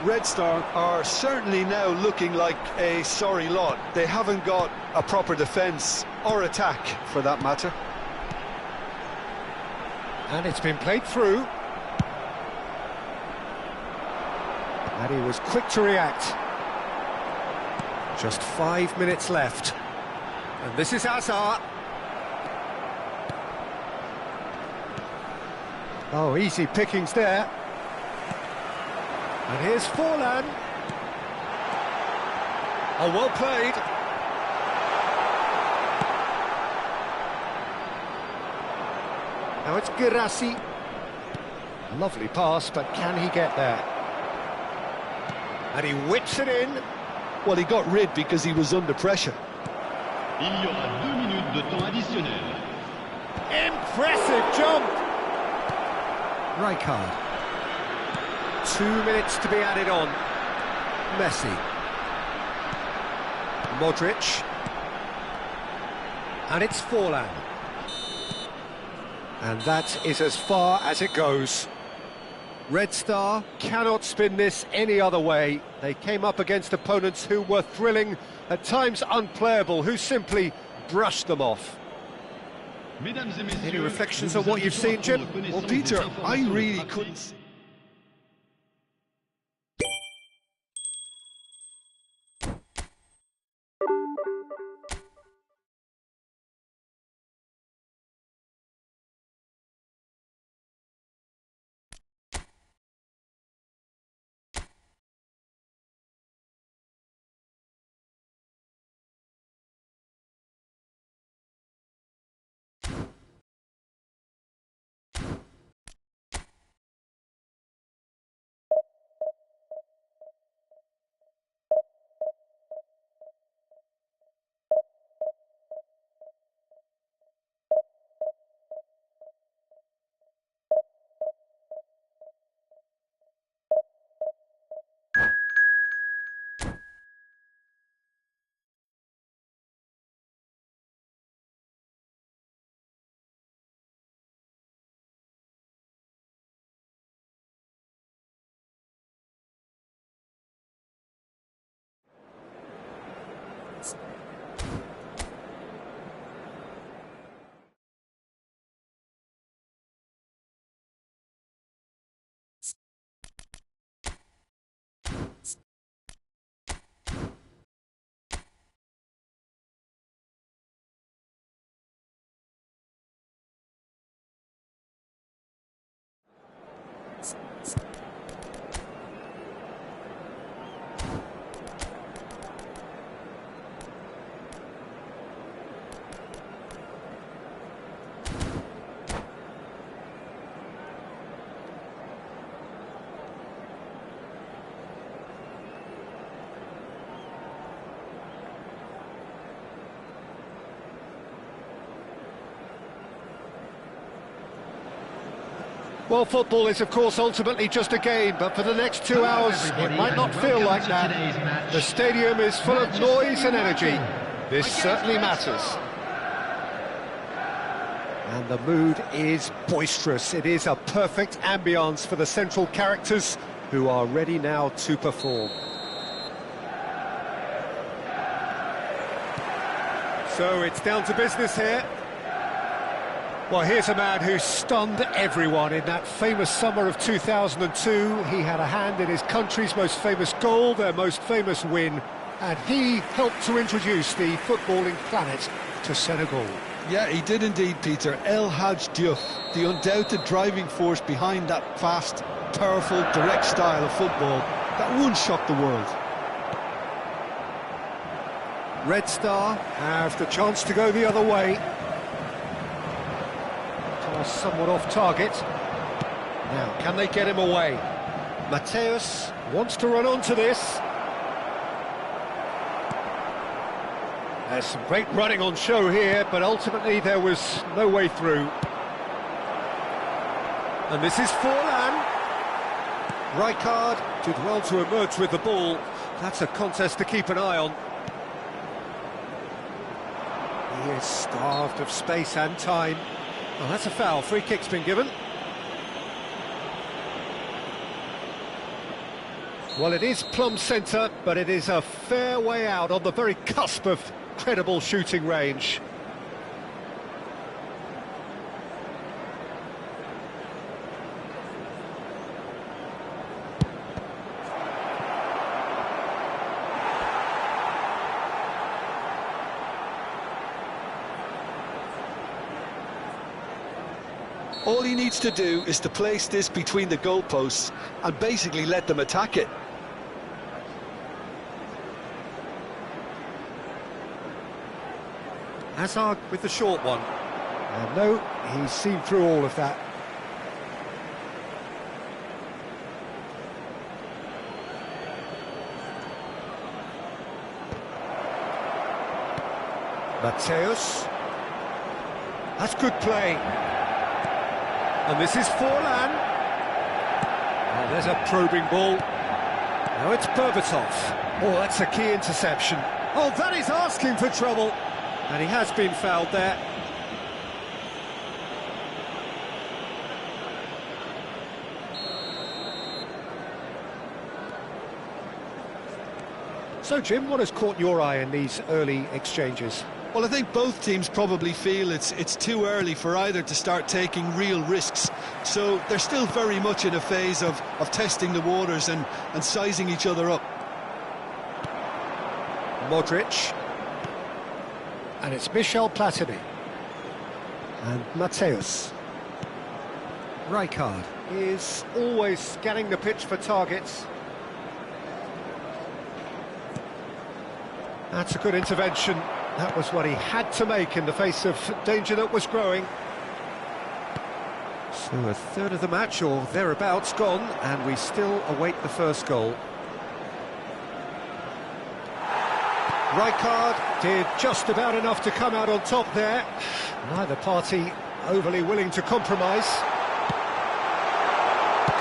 Red Star are certainly now looking like a sorry lot. They haven't got a proper defence or attack, for that matter. And it's been played through. And he was quick to react. Just 5 minutes left. And this is Hazard. Oh, easy pickings there. And here's Forlan. Oh, well played. Now it's Guirassy. Lovely pass, but can he get there? And he whips it in. Well, he got rid because he was under pressure. Il y aura 2 minutes de temps additionnel. Impressive jump. Rijkaard. 2 minutes to be added on. Messi. Modric. And it's Forlan. And that is as far as it goes. Red Star cannot spin this any other way. They came up against opponents who were thrilling, at times unplayable, who simply brushed them off. Mesdames et messieurs, Any reflections nous on vous what you've invitons à seen, Jim? prendre connaissance Well, des Peter, I informations really passées. couldn't... Well, football is, of course, ultimately just a game, but for the next 2 hours, it might not feel like that. The stadium is full of noise and energy. This certainly matters. And the mood is boisterous. It is a perfect ambience for the central characters who are ready now to perform. So it's down to business here. Well, here's a man who stunned everyone in that famous summer of 2002. He had a hand in his country's most famous goal, their most famous win, and he helped to introduce the footballing planet to Senegal. Yeah, he did indeed, Peter. El Hadj Diouf, the undoubted driving force behind that fast, powerful, direct style of football that once shocked the world. Red Star have the chance to go the other way. Somewhat off target. Now, can they get him away? Mateus wants to run onto this. There's some great running on show here, but ultimately there was no way through. And this is Forlan. Rijkaard did well to emerge with the ball. That's a contest to keep an eye on. He is starved of space and time. Oh, that's a foul. Free kick's been given. Well, it is plumb centre, but it is a fair way out on the very cusp of credible shooting range. All he needs to do is to place this between the goalposts and basically let them attack it. Hazard with the short one. And no, he's seen through all of that. Mateus. That's good play. And this is Forlan. Oh, there's a probing ball. Now it's Berbatov. Oh, that's a key interception. Oh, that is asking for trouble. And he has been fouled there. So, Jim, what has caught your eye in these early exchanges? Well, I think both teams probably feel it's too early for either to start taking real risks. So they're still very much in a phase of testing the waters and sizing each other up. Modric. And it's Michel Platini. And Mateus. Rijkaard is always scanning the pitch for targets. That's a good intervention. That was what he had to make in the face of danger that was growing. So a third of the match, or thereabouts, gone, and we still await the first goal. Rijkaard did just about enough to come out on top there. Neither party overly willing to compromise.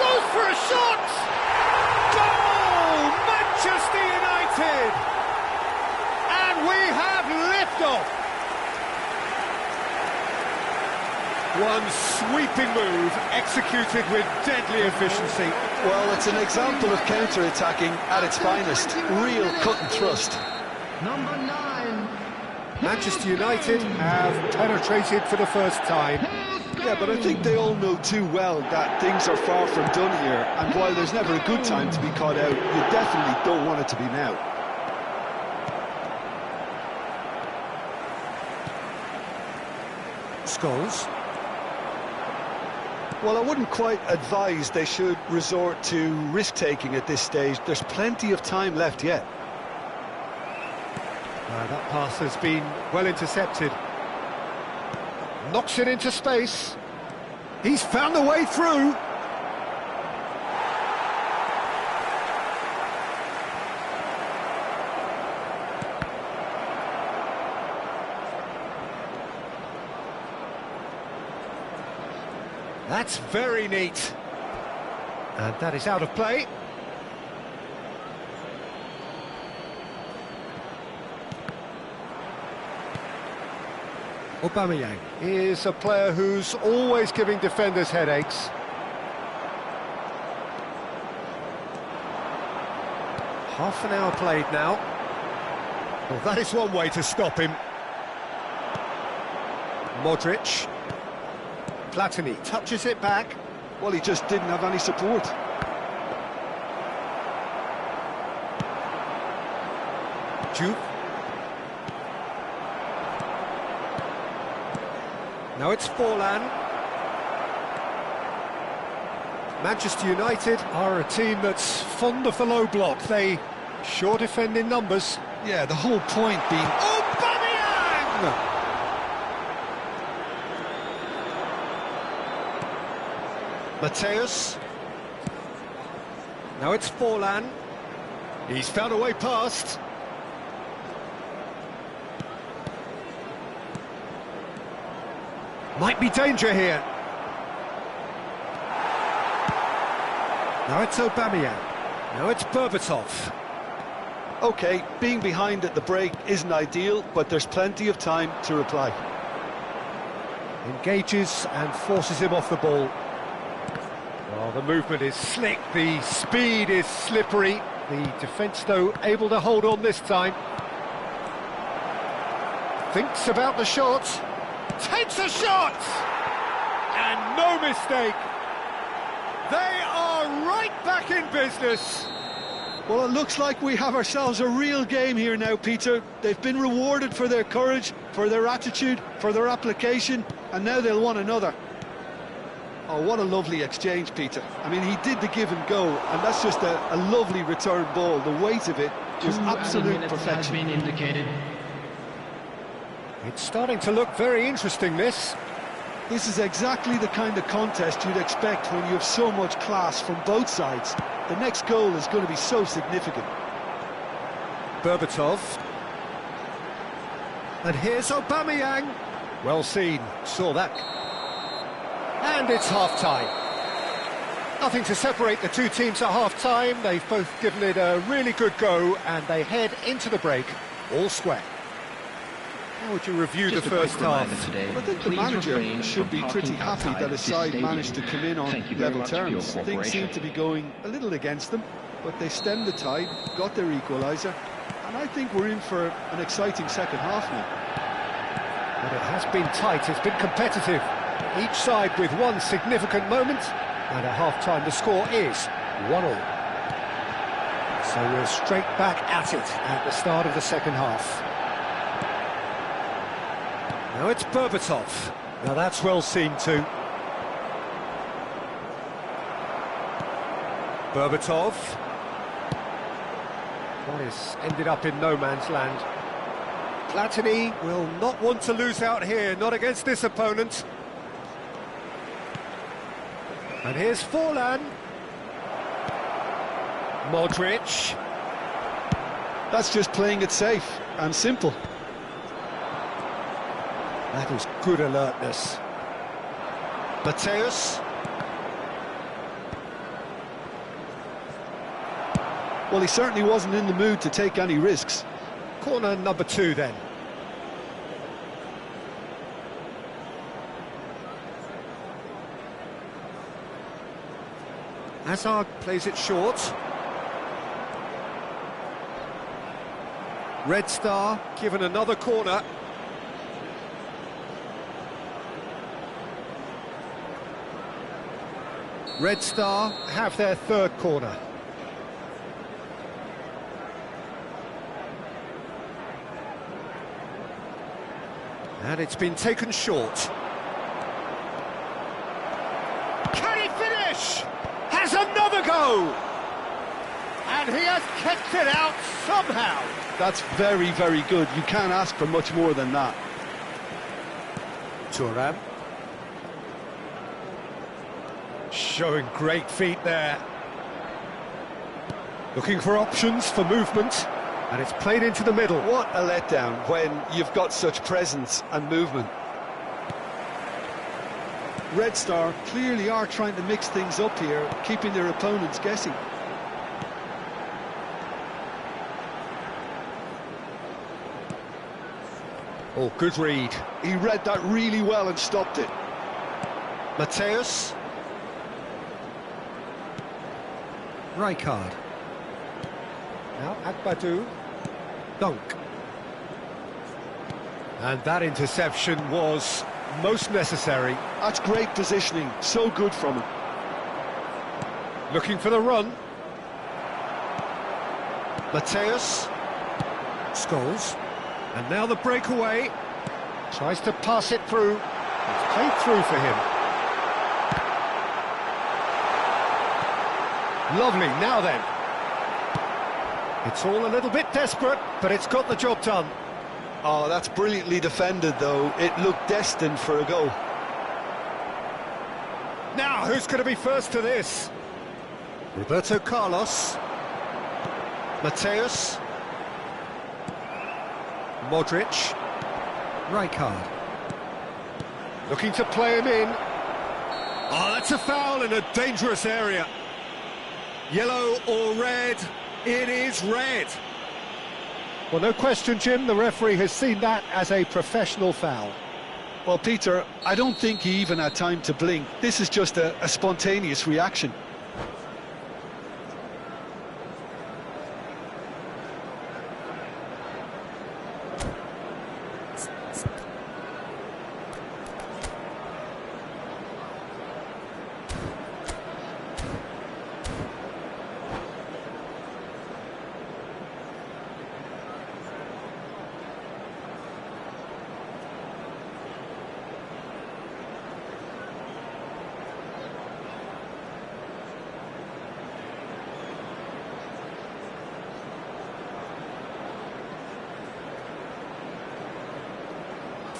Goes for a shot! Goal! Manchester United! And we have liftoff! One sweeping move, executed with deadly efficiency. Well, it's an example of counter-attacking at its finest. Real cut and thrust. Number 9. Manchester United have penetrated for the first time. Yeah, but I think they all know too well that things are far from done here, and while there's never a good time to be caught out, you definitely don't want it to be now. Scholes. Well, I wouldn't quite advise they should resort to risk-taking at this stage. There's plenty of time left yet. That pass has been well intercepted. Knocks it into space. He's found a way through. That's very neat. And that is out of play. Aubameyang is a player who's always giving defenders headaches. Half an hour played now. Well, that is one way to stop him. Modric. Platini touches it back. Well, he just didn't have any support. Juve. Now it's Forlan. Manchester United are a team that's fond of the low block. They sure defend in numbers. Yeah, the whole point being... Aubameyang! Mateus. Now it's Forlan. He's found a way past. Might be danger here. Now it's Aubameyang. Now it's Berbatov. OK, being behind at the break isn't ideal, but there's plenty of time to reply. Engages and forces him off the ball. Well, the movement is slick, the speed is slippery. The defence, though, able to hold on this time. Thinks about the shot. Takes a shot! And no mistake. They are right back in business. Well, it looks like we have ourselves a real game here now, Peter. They've been rewarded for their courage, for their attitude, for their application, and now they'll want another. Oh, what a lovely exchange, Peter. I mean, he did the give and go, and that's just a lovely return ball. The weight of it was absolute perfection. Has been indicated. It's starting to look very interesting, this. This is exactly the kind of contest you'd expect when you have so much class from both sides. The next goal is going to be so significant. Berbatov. And here's Aubameyang. Well seen, saw that. And it's half-time. Nothing to separate the two teams at half-time. They've both given it a really good go, and they head into the break all square. How would you review the first half? I think the manager should be pretty happy that his side managed to come in on level terms. Things seem to be going a little against them, but they stemmed the tide, got their equaliser, and I think we're in for an exciting second half now. But it has been tight, it's been competitive. Each side with one significant moment, and at half-time the score is 1-1. So we're straight back at it at the start of the second half. Now it's Berbatov. Now that's well seen too. Berbatov. Well, it's ended up in no man's land. Platini will not want to lose out here, not against this opponent. And here's Forlan. Modric. That's just playing it safe and simple. That is good alertness. Mateus. Well, he certainly wasn't in the mood to take any risks. Corner number 2 then. Hazard plays it short. Red Star given another corner. Red Star have their third corner. And it's been taken short. Can he finish? Has another go! And he has kept it out somehow. That's very, very good. You can't ask for much more than that. Thuram. Showing great feet there. Looking for options for movement. And it's played into the middle. What a letdown when you've got such presence and movement. Red Star clearly are trying to mix things up here, keeping their opponents guessing. Oh, good read. He read that really well and stopped it. Mateus. Rijkaard. Now Agbadou. Dunk. And that interception was most necessary. That's great positioning, so good from him. Looking for the run. Mateus. Scholes. And now the breakaway. Tries to pass it through. It's played through for him. Lovely, now then. It's all a little bit desperate, but it's got the job done. Oh, that's brilliantly defended, though. It looked destined for a goal. Now, who's going to be first to this? Roberto Carlos. Mateus. Modric. Rijkaard. Looking to play him in. Oh, that's a foul in a dangerous area. Yellow or red? It is red. Well, no question, Jim, the referee has seen that as a professional foul. Well, Peter, I don't think he even had time to blink. This is just a spontaneous reaction.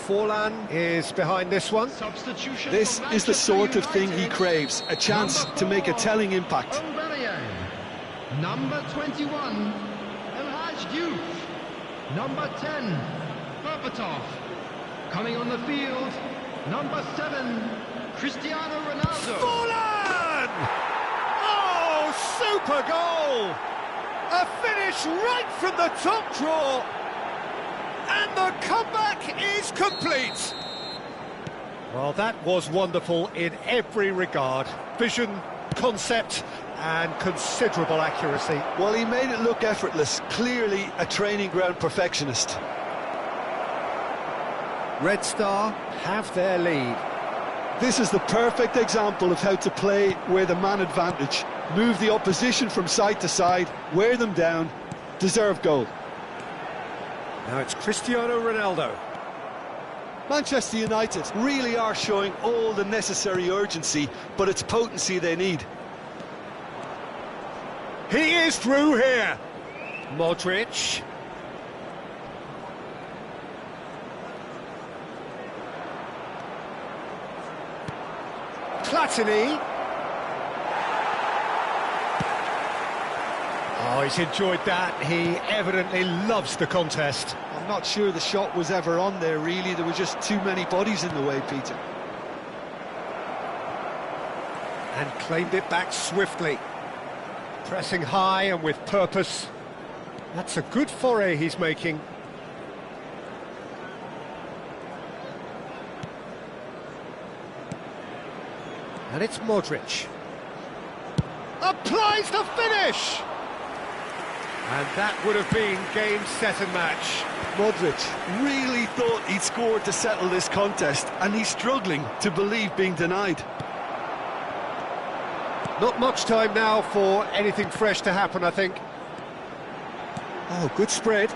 Forlan is behind this one. This is the sort of thing he craves, a chance to make a telling impact. Number 21, El Hadj Diouf. Number 10, Berbatov. Coming on the field, number 7, Cristiano Ronaldo. Forlan! Oh, super goal! A finish right from the top draw. And the comeback is complete. Well, that was wonderful in every regard. Vision, concept, and considerable accuracy. Well, he made it look effortless. Clearly a training ground perfectionist. Red Star have their lead. This is the perfect example of how to play with a man advantage. Move the opposition from side to side, wear them down, deserve goal. Now it's Cristiano Ronaldo. Manchester United really are showing all the necessary urgency, but it's potency they need. He is through here. Modric. Platini. Oh, he's enjoyed that. He evidently loves the contest. I'm not sure the shot was ever on there, really. There were just too many bodies in the way, Peter. And claimed it back swiftly. Pressing high and with purpose. That's a good foray he's making. And it's Modric. Applies the finish! And that would have been game, set and match. Modric really thought he'd scored to settle this contest, and he's struggling to believe being denied. Not much time now for anything fresh to happen, I think. Oh, good spread.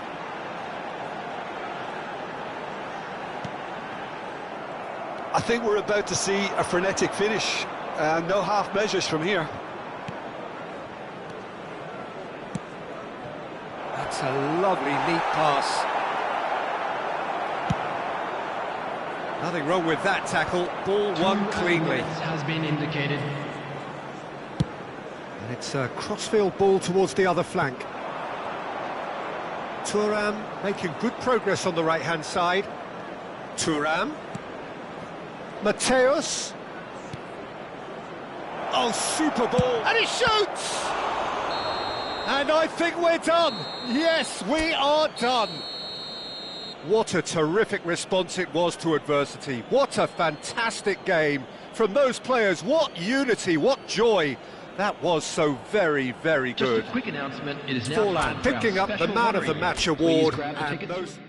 I think we're about to see a frenetic finish. No half measures from here. That's a lovely, neat pass. Nothing wrong with that tackle. Ball won cleanly. Has been indicated. And it's a crossfield ball towards the other flank. Thuram making good progress on the right-hand side. Thuram. Mateus. Oh, super ball. And he shoots! And I think we're done. Yes, we are done. What a terrific response it was to adversity. What a fantastic game from those players. What unity, what joy. That was so very, very good. Just a quick announcement. It is now time for our picking up the special Man of the moderator. Match Please award. grab the And tickets. those...